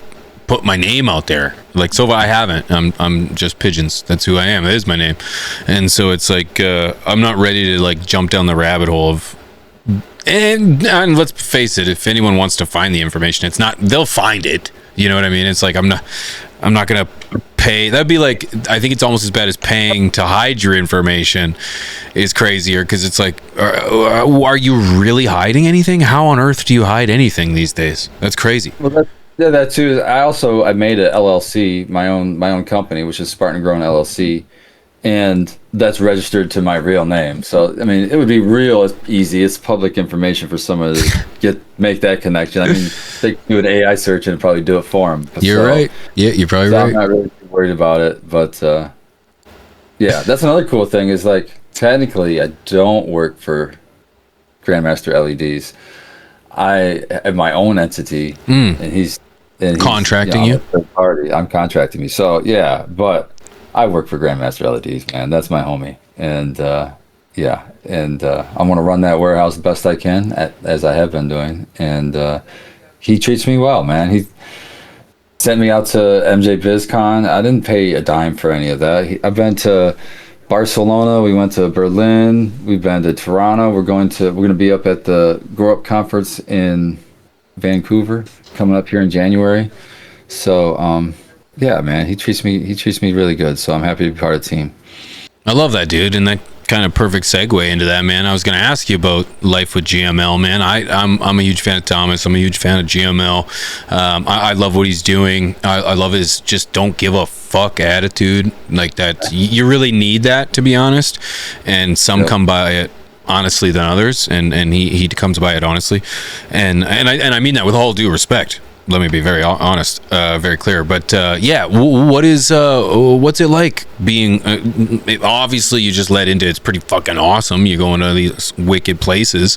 put my name out there, like, so I haven't. I'm just Pigeons. That's who I am. It is my name. And so it's like, I'm not ready to like jump down the rabbit hole of, and let's face it, if anyone wants to find the information, it's not, they'll find it. You know what I mean? It's like, I'm not gonna pay. That'd be like, I think it's almost as bad as paying to hide your information is crazier, because it's like, are you really hiding anything? How on earth do you hide anything these days? That's crazy. Well, that too. I made a LLC, my own company, which is Spartan Grown LLC, and that's registered to my real name. So I mean, it would be real easy. It's public information for someone to make that connection. I mean, they could do an AI search and probably do it for them. You're right. Yeah, you're probably right. I'm not really worried about it, but yeah, that's another cool thing. Is like, technically, I don't work for Grandmaster LEDs. I have my own entity, and he's contracting you. Third party. I'm contracting me. So yeah, but I work for Grandmaster LEDs, man. That's my homie, and I'm gonna run that warehouse the best I can, as I have been doing. And he treats me well, man. He sent me out to MJ BizCon. I didn't pay a dime for any of that. I've been to Barcelona, we went to Berlin, we've been to Toronto. We're going to be up at the Grow Up Conference in Vancouver coming up here in January. So yeah, man, he treats me really good, so I'm happy to be part of the team. I love that, dude, and that kind of perfect segue into that, man. I was going to ask you about life with GML, man. I'm a huge fan of Thomas. I'm a huge fan of GML. I love what he's doing. I love his just don't give a fuck attitude, like that. You really need that, to be honest, and some come by it honestly than others, and he comes by it honestly, and I mean that with all due respect. Let me be very honest, very clear. But yeah, what's it like being? Obviously, you just let into it's pretty fucking awesome. You go into these wicked places,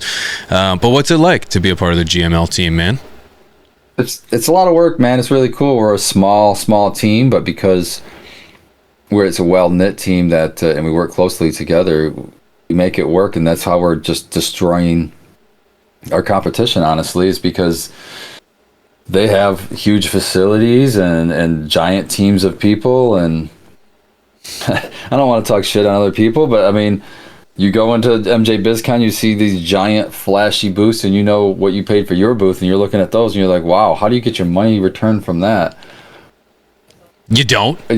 but what's it like to be a part of the GML team, man? It's a lot of work, man. It's really cool. We're a small team, but because it's a well-knit team that and we work closely together, we make it work, and that's how we're just destroying our competition, honestly, is because they have huge facilities and giant teams of people, and I don't want to talk shit on other people, but I mean, you go into MJ BizCon, you see these giant flashy booths, and you know what you paid for your booth, and you're looking at those, and you're like, wow, how do you get your money returned from that? You don't. Yeah.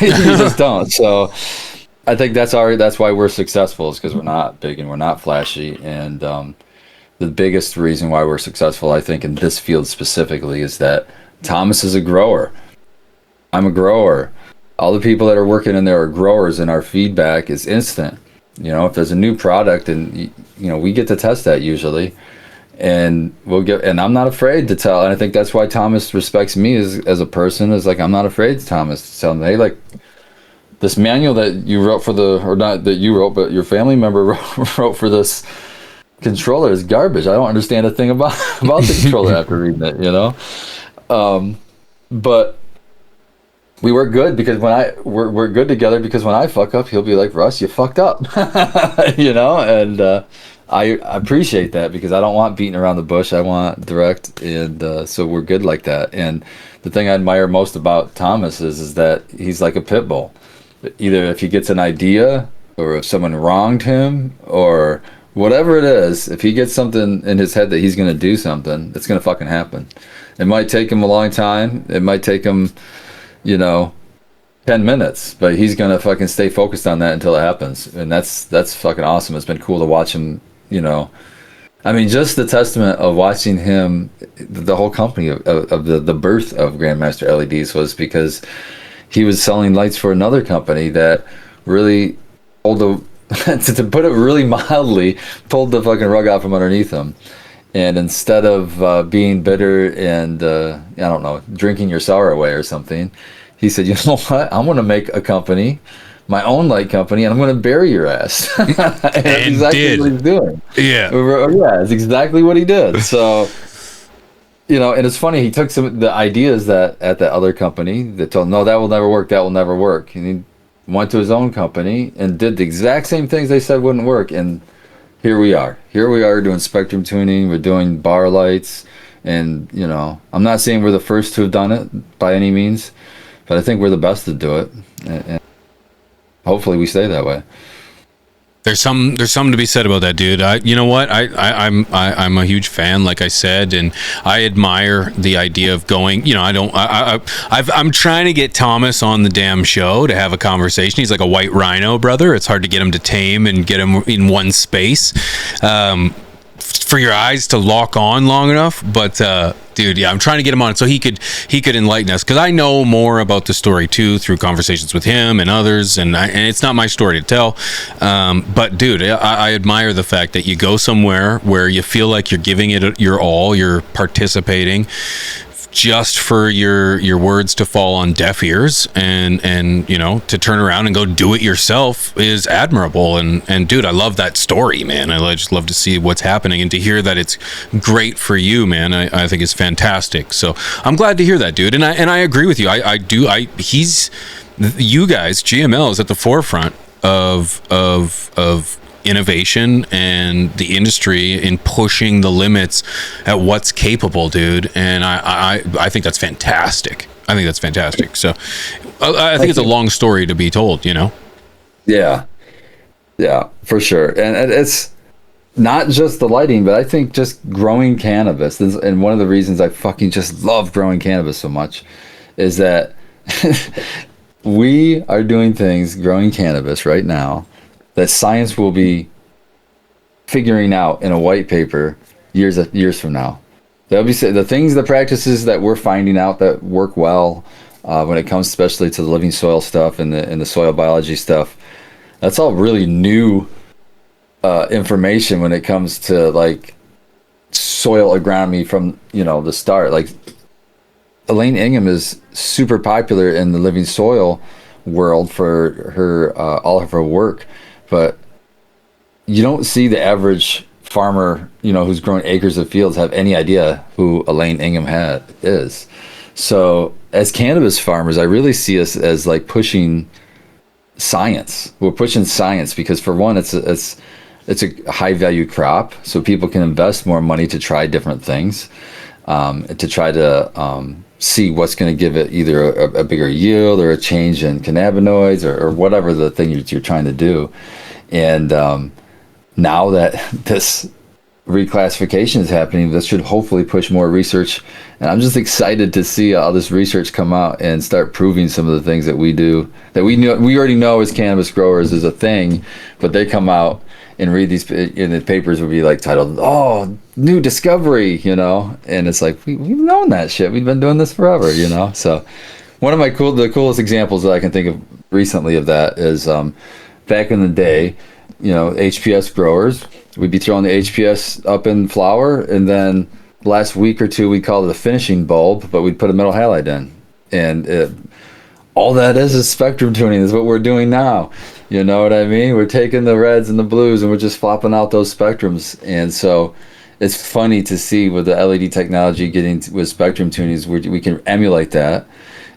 You just don't. So I think that's why we're successful, is because we're not big and we're not flashy. And the biggest reason why we're successful, I think, in this field specifically, is that Thomas is a grower. I'm a grower. All the people that are working in there are growers, and our feedback is instant. You know, if there's a new product, and you know, we get to test that usually, and and I'm not afraid to tell. And I think that's why Thomas respects me as a person, is like, I'm not afraid to Thomas to tell him, hey, like, this manual that you wrote or not that you wrote, but your family member wrote for this controller is garbage. I don't understand a thing about the controller after reading it, you know. But we work good because we're good together, because when I fuck up, he'll be like, Russ, you fucked up. You know, and I appreciate that, because I don't want beating around the bush. I want direct, and so we're good like that. And the thing I admire most about Thomas is that he's like a pit bull. Either if he gets an idea, or if someone wronged him, or whatever it is, if he gets something in his head that he's going to do something, it's going to fucking happen. It might take him a long time. It might take him, 10 minutes, but he's going to fucking stay focused on that until it happens. And that's fucking awesome. It's been cool to watch him, I mean, just the testament of watching him, the whole company of the birth of Grandmaster LEDs was because he was selling lights for another company that really pulled to put it really mildly, pulled the fucking rug out from underneath him. And instead of being bitter and, I don't know, drinking your sorrow away or something, he said, you know what? I'm going to make a company, my own light company, and I'm going to bury your ass. And that's exactly what he's doing. Yeah. Yeah, it's exactly what he did. So, and it's funny, he took some of the ideas that at that other company that told him, no, that will never work. And he went to his own company and did the exact same things they said wouldn't work. And here we are doing spectrum tuning. We're doing bar lights. And, I'm not saying we're the first to have done it by any means, but I think we're the best to do it. And hopefully we stay that way. There's something to be said about that, dude. You know what? I'm a huge fan, like I said, and I admire the idea of going. I'm trying to get Thomas on the damn show to have a conversation. He's like a white rhino, brother. It's hard to get him to tame and get him in one space. For your eyes to lock on long enough, but dude, yeah, I'm trying to get him on so he could enlighten us, because I know more about the story too through conversations with him and others, and it's not my story to tell, but dude, I admire the fact that you go somewhere where you feel like you're giving it your all, you're participating, just for your words to fall on deaf ears, and to turn around and go do it yourself is admirable. And dude, I love that story, man. I just love to see what's happening, and to hear that it's great for you, man. I think it's fantastic. So I'm glad to hear that, dude. And I agree with you. You guys, GML is at the forefront of innovation and the industry in pushing the limits at what's capable, dude. And I think that's fantastic. So I think it's a long story to be told, Yeah, for sure. And it's not just the lighting, but I think just growing cannabis. And one of the reasons I fucking just love growing cannabis so much is that we are doing things growing cannabis right now that science will be figuring out in a white paper years from now. There'll be the practices that we're finding out that work well when it comes especially to the living soil stuff and the soil biology stuff. That's all really new information when it comes to like soil agronomy from the start. Like Elaine Ingham is super popular in the living soil world for her all of her work, but you don't see the average farmer who's grown acres of fields have any idea who Elaine Ingham is. So as cannabis farmers, I really see us as like pushing science. We're pushing science because for one, it's a high value crop, so people can invest more money to try different things, to try to see what's going to give it either a bigger yield or a change in cannabinoids or whatever the thing you're trying to do. And now that this reclassification is happening, this should hopefully push more research. And I'm just excited to see all this research come out and start proving some of the things that we do, that we already know as cannabis growers is a thing, but they come out and read these in the papers would be like titled, "Oh, new discovery," and it's like we've known that shit. We've been doing this forever, So one of the coolest examples that I can think of recently of that is back in the day, HPS growers, we'd be throwing the HPS up in flower, and then last week or two we called it a finishing bulb, but we'd put a metal halide in, and all that is spectrum tuning is what we're doing now. You know what I mean? We're taking the reds and the blues and we're just flopping out those spectrums. And so it's funny to see with the LED technology getting with spectrum tunings, we can emulate that.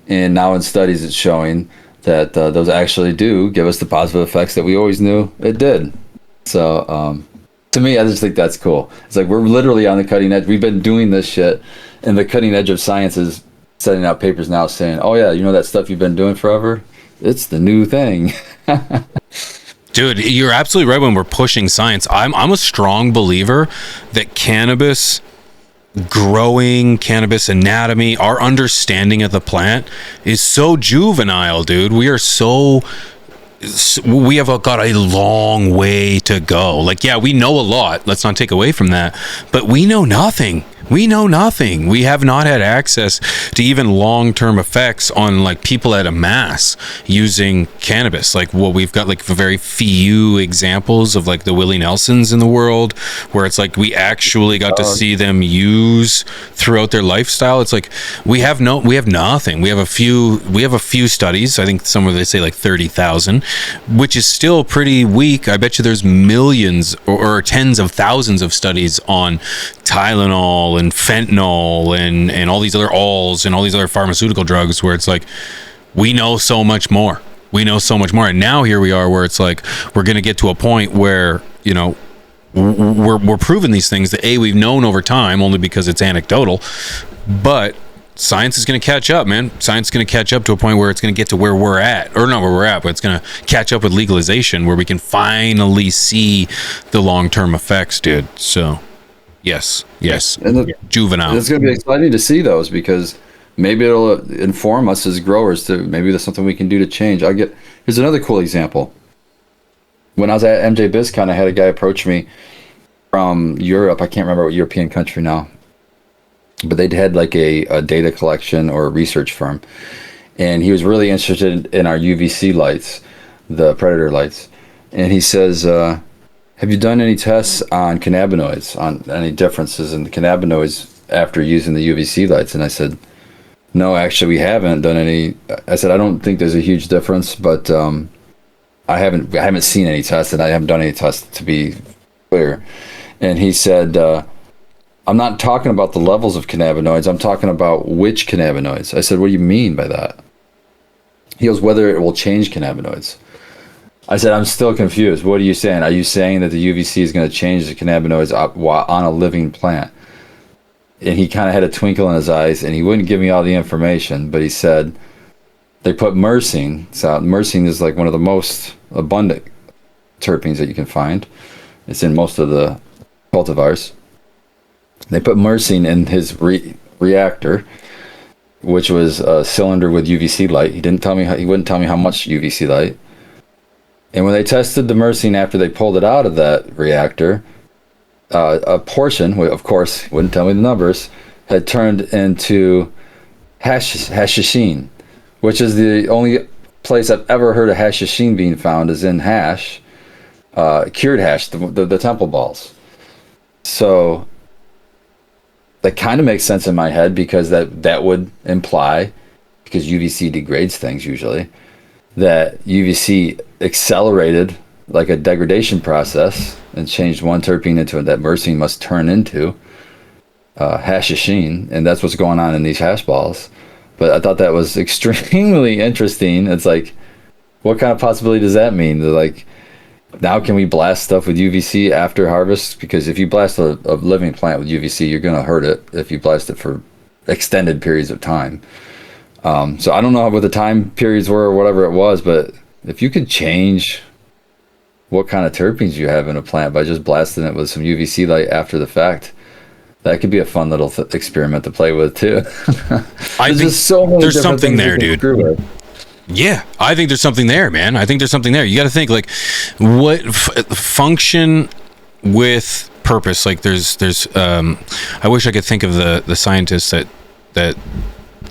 And now in studies it's showing that those actually do give us the positive effects that we always knew it did. So to me, I just think that's cool. It's like we're literally on the cutting edge. We've been doing this shit, and the cutting edge of science is setting out papers now saying, oh yeah, that stuff you've been doing forever? It's the new thing. Dude, you're absolutely right when we're pushing science. I'm a strong believer that cannabis growing, cannabis anatomy, our understanding of the plant is so juvenile, dude. We have got a long way to go. Like, yeah, we know a lot. Let's not take away from that. But we know nothing. We know nothing. We have not had access to even long-term effects on like people at a mass using cannabis. Like we've got like very few examples of like the Willie Nelsons in the world where it's like we actually got to see them use throughout their lifestyle. It's like we have nothing. We have a few studies. I think somewhere they say like 30,000, which is still pretty weak. I bet you there's millions or tens of thousands of studies on Tylenol and fentanyl and all these other alls and all these other pharmaceutical drugs where it's like we know so much more. And now here we are where it's like we're going to get to a point where we're proving these things that we've known over time only because it's anecdotal, but science is going to catch up, man. Science is going to catch up to a point where it's going to get to where we're at, or not where we're at, but it's going to catch up with legalization where we can finally see the long-term effects, dude. So yes. And Juvenile. It's going to be exciting to see those because maybe it'll inform us as growers to maybe there's something we can do to change. Here's another cool example. When I was at MJ BizCon, I had a guy approach me from Europe. I can't remember what European country now, but they had like a data collection or a research firm, and he was really interested in our UVC lights, the predator lights, and he says, have you done any tests on cannabinoids, on any differences in the cannabinoids after using the UVC lights? And I said, no, actually we haven't done any. I said, I don't think there's a huge difference, but I haven't seen any tests, and I haven't done any tests, to be clear. And he said, I'm not talking about the levels of cannabinoids, I'm talking about which cannabinoids. I said, what do you mean by that? He goes, whether it will change cannabinoids. I said, I'm still confused. What are you saying? Are you saying that the UVC is going to change the cannabinoids on a living plant? And he kind of had a twinkle in his eyes, and he wouldn't give me all the information, but he said they put myrcene. So myrcene is like one of the most abundant terpenes that you can find. It's in most of the cultivars. They put myrcene in his reactor, which was a cylinder with UVC light. He wouldn't tell me how much UVC light. And when they tested the myrcene after they pulled it out of that reactor, a portion, of course, wouldn't tell me the numbers, had turned into hashishene, which is the only place I've ever heard of hashishene being found is in hash. cured hash, the temple balls. So that kind of makes sense in my head, because that would imply, because UVC degrades things usually, that UVC accelerated like a degradation process and changed one terpene into that myrcene must turn into hashishene, and that's what's going on in these hash balls. But I thought that was extremely interesting. It's like, what kind of possibility does that mean? That, like, now can we blast stuff with UVC after harvest? Because if you blast a living plant with UVC, you're going to hurt it if you blast it for extended periods of time. So I don't know what the time periods were or whatever it was, but if you could change what kind of terpenes you have in a plant by just blasting it with some UVC light after the fact, that could be a fun little experiment to play with too. I think so many there's something there, dude. Yeah, I think there's something there, man. I think there's something there. You got to think, like, what function with purpose. Like, there's I wish I could think of the scientists that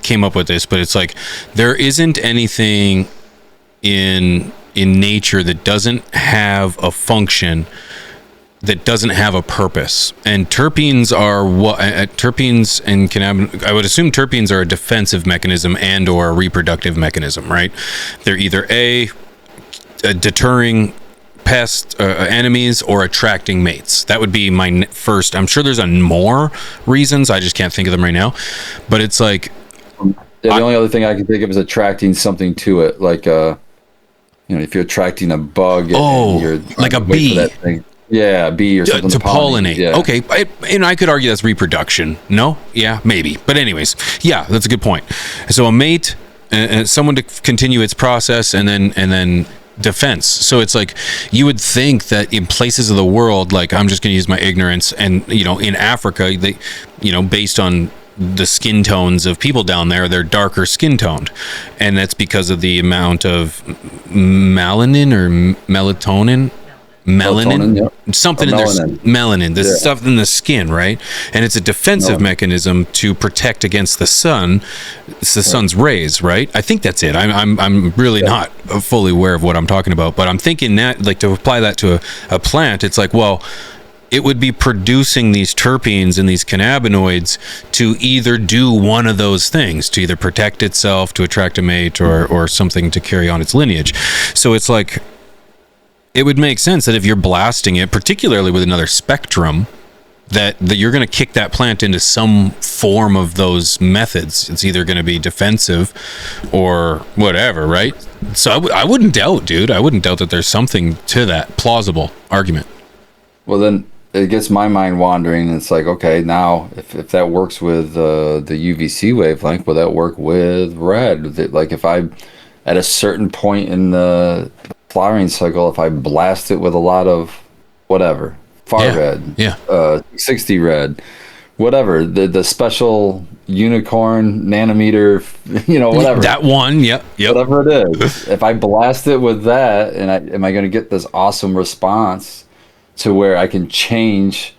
came up with this, but it's like, there isn't anything in nature that doesn't have a function, that doesn't have a purpose. And terpenes are what terpenes and cannabinoids, I would assume terpenes are a defensive mechanism and or a reproductive mechanism, right? They're either a deterring pest enemies or attracting mates. That would be my first. I'm sure there's more reasons, I just can't think of them right now, but it's like, the only other thing I can think of is attracting something to it, like if you're attracting a bug, and you're like a bee. That thing. Yeah, a bee or something to pollinate. Yeah. Okay, and I could argue that's reproduction. No, yeah, maybe. But anyways, yeah, that's a good point. So a mate, someone to continue its process, and then defense. So it's like, you would think that in places of the world, like, I'm just going to use my ignorance, and in Africa, they, based on the skin tones of people down there, they're darker skin toned, and that's because of the amount of melanin or melanin, yep. something in their melanin, this stuff in the skin, right? And it's a defensive mechanism to protect against the sun. It's the sun's rays, right? I think that's it. I'm really not fully aware of what I'm talking about, but I'm thinking that, like, to apply that to a plant, it's like, well, it would be producing these terpenes and these cannabinoids to either do one of those things, to either protect itself, to attract a mate, or something to carry on its lineage. So it's like, it would make sense that if you're blasting it, particularly with another spectrum, that you're going to kick that plant into some form of those methods. It's either going to be defensive or whatever, right? So I wouldn't doubt, dude. I wouldn't doubt that there's something to that plausible argument. Well, then it gets my mind wandering, and it's like, okay, now if that works with the UVC wavelength, will that work with red? Like, if I, at a certain point in the flowering cycle, if I blast it with a lot of whatever, red, 60 red, whatever, the special unicorn nanometer, whatever. That one, yep. Whatever it is. If I blast it with that, and am I going to get this awesome response to where I can change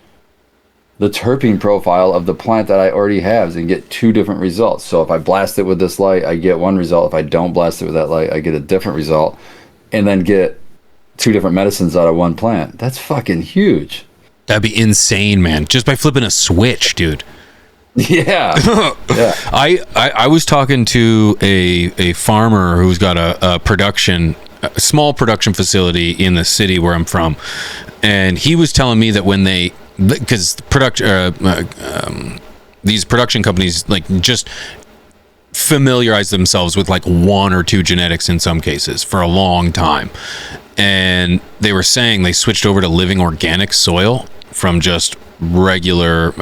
the terpene profile of the plant that I already have and get two different results? So if I blast it with this light, I get one result. If I don't blast it with that light, I get a different result, and then get two different medicines out of one plant. That's fucking huge. That'd be insane, man. Just by flipping a switch, dude. Yeah. Yeah. I was talking to a farmer who's got a small production facility in the city where I'm from, and he was telling me that because these production companies, like, just familiarize themselves with like one or two genetics in some cases for a long time, and they were saying they switched over to living organic soil from just regular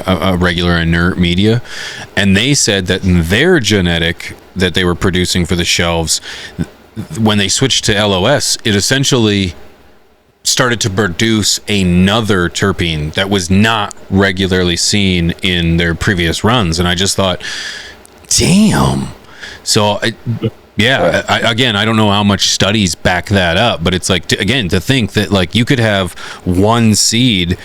inert media, and they said that in their genetic that they were producing for the shelves, when they switched to LOS, it essentially started to produce another terpene that was not regularly seen in their previous runs. And I just thought, damn. So again, I don't know how much studies back that up, but it's like, to think that, like, you could have one seed,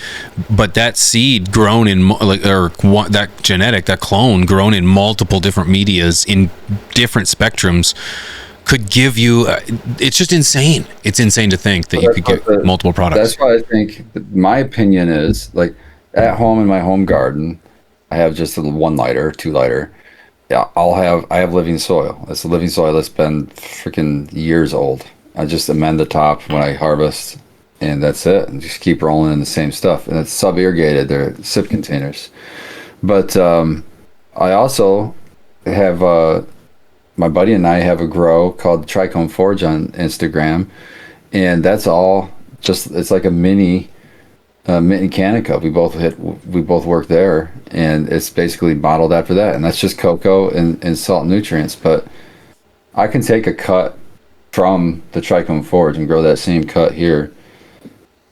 but that seed grown in that clone grown in multiple different medias in different spectrums could give you. It's just insane. It's insane to think that you could get multiple products. That's why I think my opinion is, like, at home in my home garden, I have just a 1 liter, 2 liter. Yeah, I have living soil. It's a living soil that's been freaking years old. I just amend the top when I harvest, and that's it. And just keep rolling in the same stuff. And it's sub-irrigated. They're sip containers. But I also have my buddy and I have a grow called Trichome Forge on Instagram, and that's all just, it's like a mini Canica. We both work there, and it's basically modeled after that, and that's just cocoa and salt and nutrients. But I can take a cut from the Trichome Forge and grow that same cut here,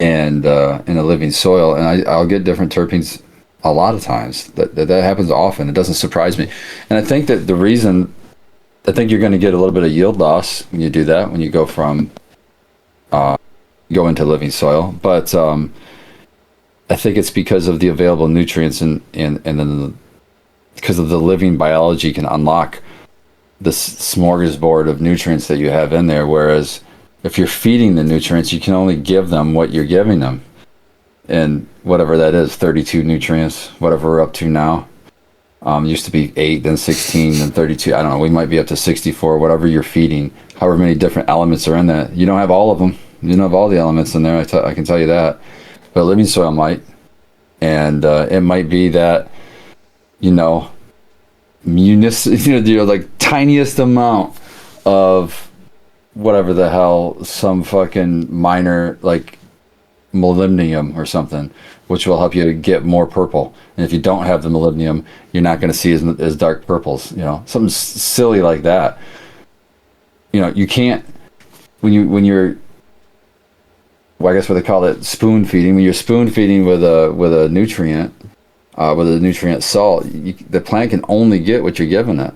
and in a living soil, and I'll get different terpenes a lot of times. That happens often. It doesn't surprise me, and I think that the reason, I think you're going to get a little bit of yield loss when you do that, when you go from go into living soil, but I think it's because of the available nutrients, and then because of the living biology can unlock this smorgasbord of nutrients that you have in there. Whereas if you're feeding the nutrients, you can only give them what you're giving them, and whatever that is, 32 nutrients, whatever we're up to now. Used to be 8, then 16, then 32. I don't know. We might be up to 64. Whatever you're feeding, however many different elements are in that. You don't have all of them. You don't have all the elements in there. I can tell you that. But living soil might, and it might be that, like tiniest amount of whatever the hell, some fucking minor like molybdenum or something, which will help you to get more purple. And if you don't have the molybdenum, you're not going to see as dark purples. Something silly like that. You can't, when you're, well, I guess what they call it, spoon feeding. When you're spoon feeding with a nutrient salt, the plant can only get what you're giving it.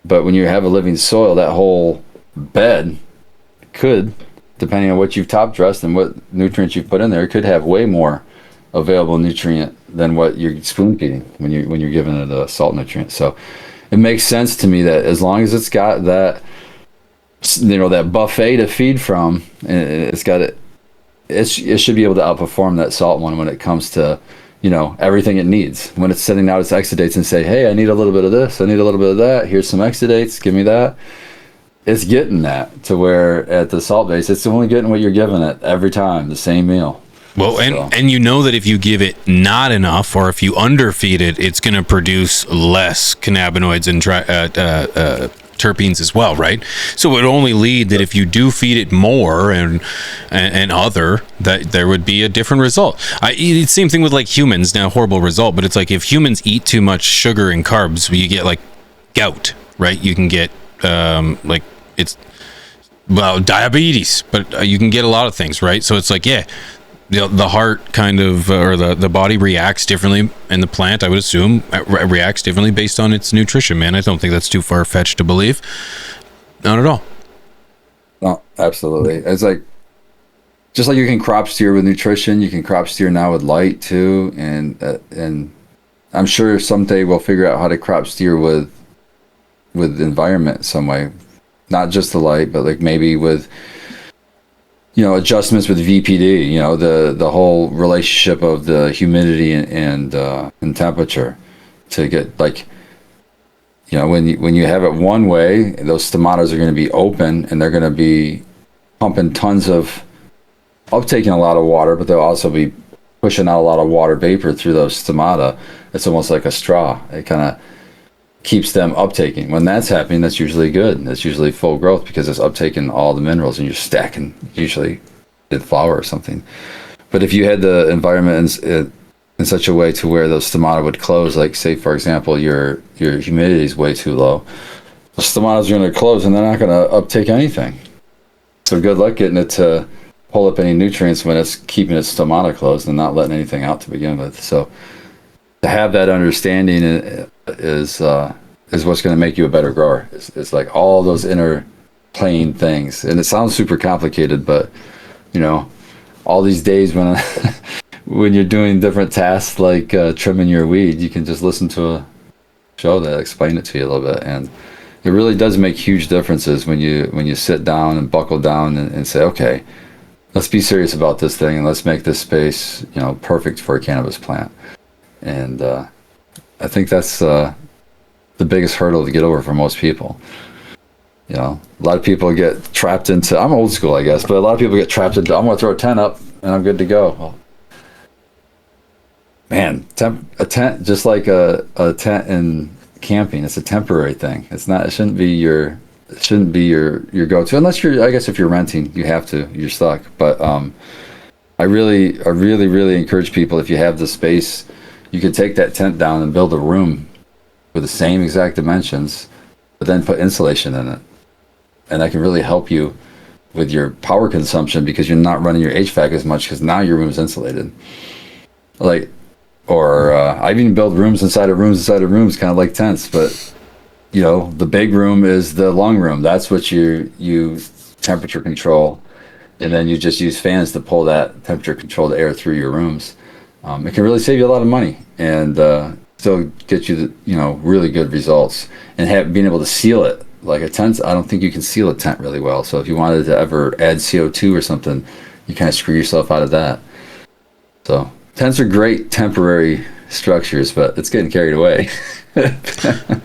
But when you have a living soil, that whole bed could, depending on what you've top dressed and what nutrients you've put in there, it could have way more available nutrient than what you're spoon feeding when you're giving it a salt nutrient. So it makes sense to me that as long as it's got that, that buffet to feed from, and it's got it. It should be able to outperform that salt one when it comes to, everything it needs. When it's sending out its exudates and say, hey, I need a little bit of this, I need a little bit of that, here's some exudates, give me that. It's getting that to where at the salt base, it's only getting what you're giving it every time, the same meal. Well, and that if you give it not enough, or if you underfeed it, it's going to produce less cannabinoids and terpenes as well, right? So it would only lead that if you do feed it more and other, that there would be a different result. It's the same thing with like humans. Now, horrible result, but it's like if humans eat too much sugar and carbs, you get like gout, right? You can get diabetes, but you can get a lot of things, right? So it's like, yeah, the heart kind of, or the body reacts differently, and the plant, I would assume, reacts differently based on its nutrition, man. I don't think that's too far-fetched to believe. Not at all. No, absolutely. It's like, just like you can crop steer with nutrition, you can crop steer now with light too, and I'm sure someday we'll figure out how to crop steer with environment some way, not just the light, but like maybe with adjustments with VPD, the whole relationship of the humidity and temperature, to get like, when you have it one way, those stomatas are going to be open and they're going to be pumping tons of, uptaking a lot of water, but they'll also be pushing out a lot of water vapor through those stomata. It's almost like a straw. It kind of keeps them uptaking. When that's happening, that's usually good. That's usually full growth because it's uptaking all the minerals, and you're stacking usually in flower or something. But if you had the environment in such a way to where those stomata would close, like say for example your humidity is way too low, the stomatas are going to close and they're not going to uptake anything. So good luck getting it to pull up any nutrients when it's keeping its stomata closed and not letting anything out to begin with. So to have that understanding is what's going to make you a better grower. It's like all those interplaying things, and it sounds super complicated, but all these days when when you're doing different tasks like trimming your weed, you can just listen to a show that explain it to you a little bit, and it really does make huge differences when you sit down and buckle down and say, okay, let's be serious about this thing and let's make this space, perfect for a cannabis plant. And I think that's the biggest hurdle to get over for most people. A lot of people get trapped into, I'm old school, I guess, but a lot of people get trapped into, I'm going to throw a tent up and I'm good to go. Well, man, a tent, just like a tent in camping, it's a temporary thing. It shouldn't be your go-to, unless I guess if you're renting, you have to, you're stuck. But I really encourage people, if you have the space, you could take that tent down and build a room with the same exact dimensions, but then put insulation in it. And that can really help you with your power consumption, because you're not running your HVAC as much, because now your room is insulated. Or I've even built rooms inside of rooms, kind of like tents. But the big room is the long room. That's what you temperature control, and then you just use fans to pull that temperature controlled air through your rooms. It can really save you a lot of money and still get you really good results. And being able to seal it. Like a tent, I don't think you can seal a tent really well. So if you wanted to ever add CO2 or something, you kind of screw yourself out of that. So tents are great temporary structures, but it's getting carried away.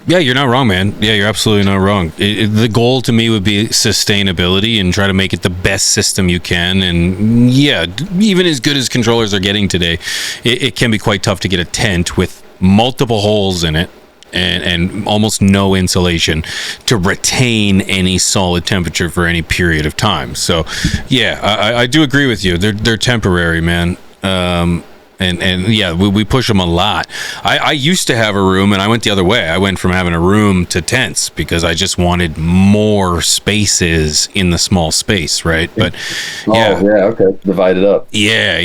Yeah, you're not wrong, man. Yeah, you're absolutely not wrong. The goal to me would be sustainability and try to make it the best system you can. And yeah, even as good as controllers are getting today, it can be quite tough to get a tent with multiple holes in it and almost no insulation to retain any solid temperature for any period of time. So yeah, I do agree with you. They're temporary, man. And yeah, we push them a lot. I used to have a room, and I went the other way. I went from having a room to tents because I just wanted more spaces in the small space, right? But yeah, okay, divide it up. Yeah,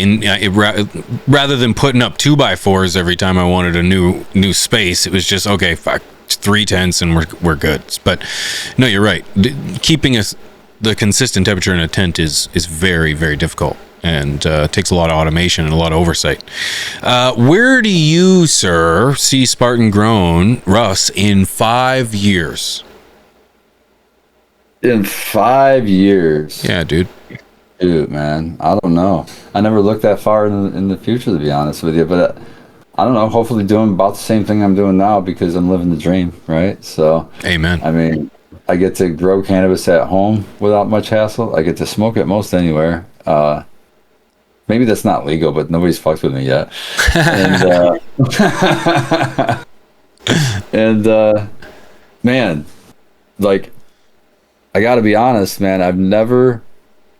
rather than putting up 2x4s every time I wanted a new space, it was just okay, 3 tents and we're good. But no, you're right. Keeping the consistent temperature in a tent is very, very difficult. And takes a lot of automation and a lot of oversight. Where do you, sir, see Spartan Grown, Russ, in 5 years? In 5 years? Yeah, dude. Dude, man, I don't know. I never looked that far in the future, to be honest with you. But I don't know. Hopefully doing about the same thing I'm doing now, because I'm living the dream, right? So, amen. I mean, I get to grow cannabis at home without much hassle. I get to smoke it most anywhere. Maybe that's not legal, but nobody's fucked with me yet. And man, like, I gotta be honest, man, I've never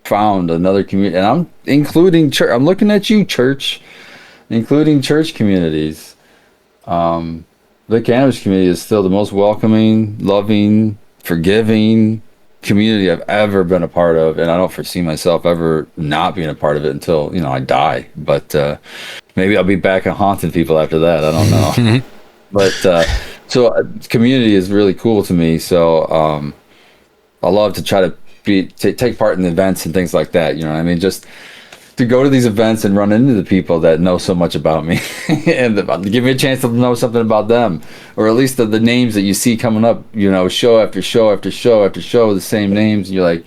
found another community, and I'm including church. I'm looking at you, church, including church communities. The cannabis community is still the most welcoming, loving, forgiving community I've ever been a part of, and I don't foresee myself ever not being a part of it until I die. But maybe I'll be back and haunting people after that. I don't know. But so community is really cool to me. So I love to try to take part in the events and things like that. You know what I mean? Just to go to these events and run into the people that know so much about me and give me a chance to know something about them, or at least the names that you see coming up, show after show after show after show, the same names, and you're like,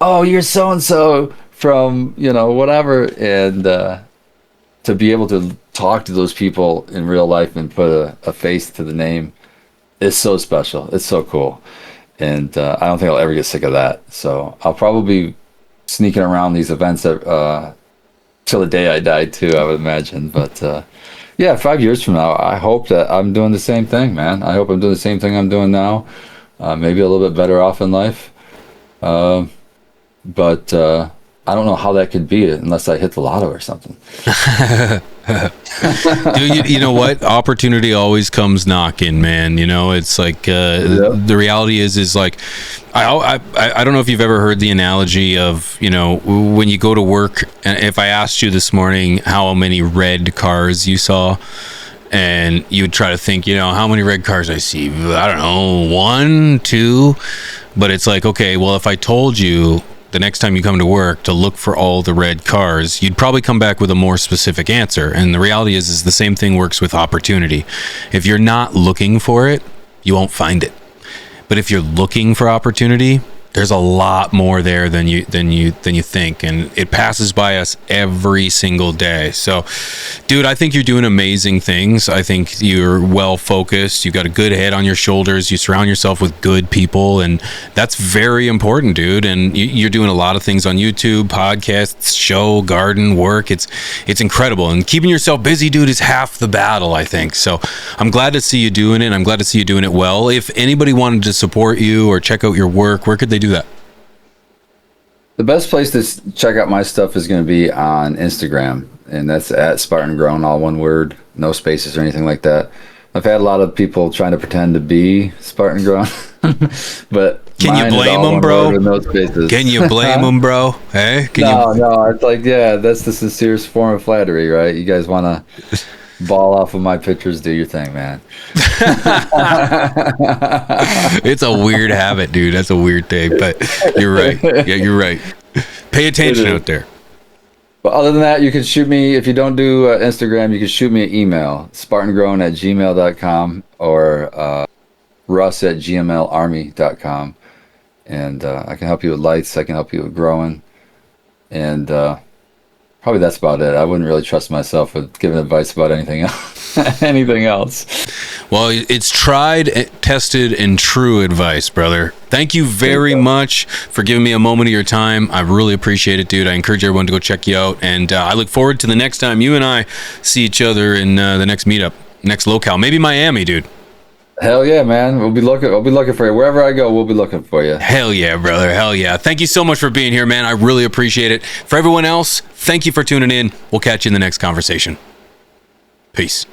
oh, you're so and so from whatever. And to be able to talk to those people in real life and put a face to the name is so special. It's so cool. And I don't think I'll ever get sick of that. So I'll probably sneaking around these events till the day I die too, I would imagine. But yeah, 5 years from now, I hope that I'm doing the same thing, man. I hope I'm doing the same thing I'm doing now. Maybe a little bit better off in life. But I don't know how that could be unless I hit the lotto or something. Dude, you know what? Opportunity always comes knocking, man. It's like the reality is like I don't know if you've ever heard the analogy of when you go to work, and if I asked you this morning how many red cars you saw, and you would try to think how many red cars I see, I don't know, 1, 2, but it's like, okay, well, if I told you the next time you come to work to look for all the red cars, you'd probably come back with a more specific answer. And the reality is the same thing works with opportunity. If you're not looking for it, you won't find it. But if you're looking for opportunity, there's a lot more there than you think, and it passes by us every single day. So, dude, I think you're doing amazing things. I think you're well focused. You've got a good head on your shoulders. You surround yourself with good people, and that's very important, dude. And you're doing a lot of things on YouTube, podcasts, show, garden, work. It's incredible. And keeping yourself busy, dude, is half the battle, I think. So I'm glad to see you doing it. I'm glad to see you doing it well. If anybody wanted to support you or check out your work, where could they do that? The best place to check out my stuff is going to be on Instagram, and that's at Spartan Grown, all one word, no spaces or anything like that. I've had a lot of people trying to pretend to be Spartan Grown, but can you blame them, bro? No spaces. Can you blame them, bro? Hey, no, it's like, yeah, that's the sincerest form of flattery, right? You guys want to ball off of my pictures, do your thing, man. It's a weird habit, dude. That's a weird thing, but you're right. Yeah, you're right. Pay attention out there. But other than that, you can shoot me, if you don't do Instagram, you can shoot me an email, spartangrown@gmail.com or russ@gmlarmy.com. And I can help you with lights. I can help you with growing. And probably that's about it. I wouldn't really trust myself with giving advice about anything else. anything else. Well, it's tried, tested, and true advice, brother. Thank you very much for giving me a moment of your time. I really appreciate it, dude. I encourage everyone to go check you out. And I look forward to the next time you and I see each other in the next meetup, next locale. Maybe Miami, dude. Hell yeah, man. We'll be looking for you. Wherever I go, we'll be looking for you. Hell yeah, brother. Hell yeah. Thank you so much for being here, man. I really appreciate it. For everyone else, thank you for tuning in. We'll catch you in the next conversation. Peace.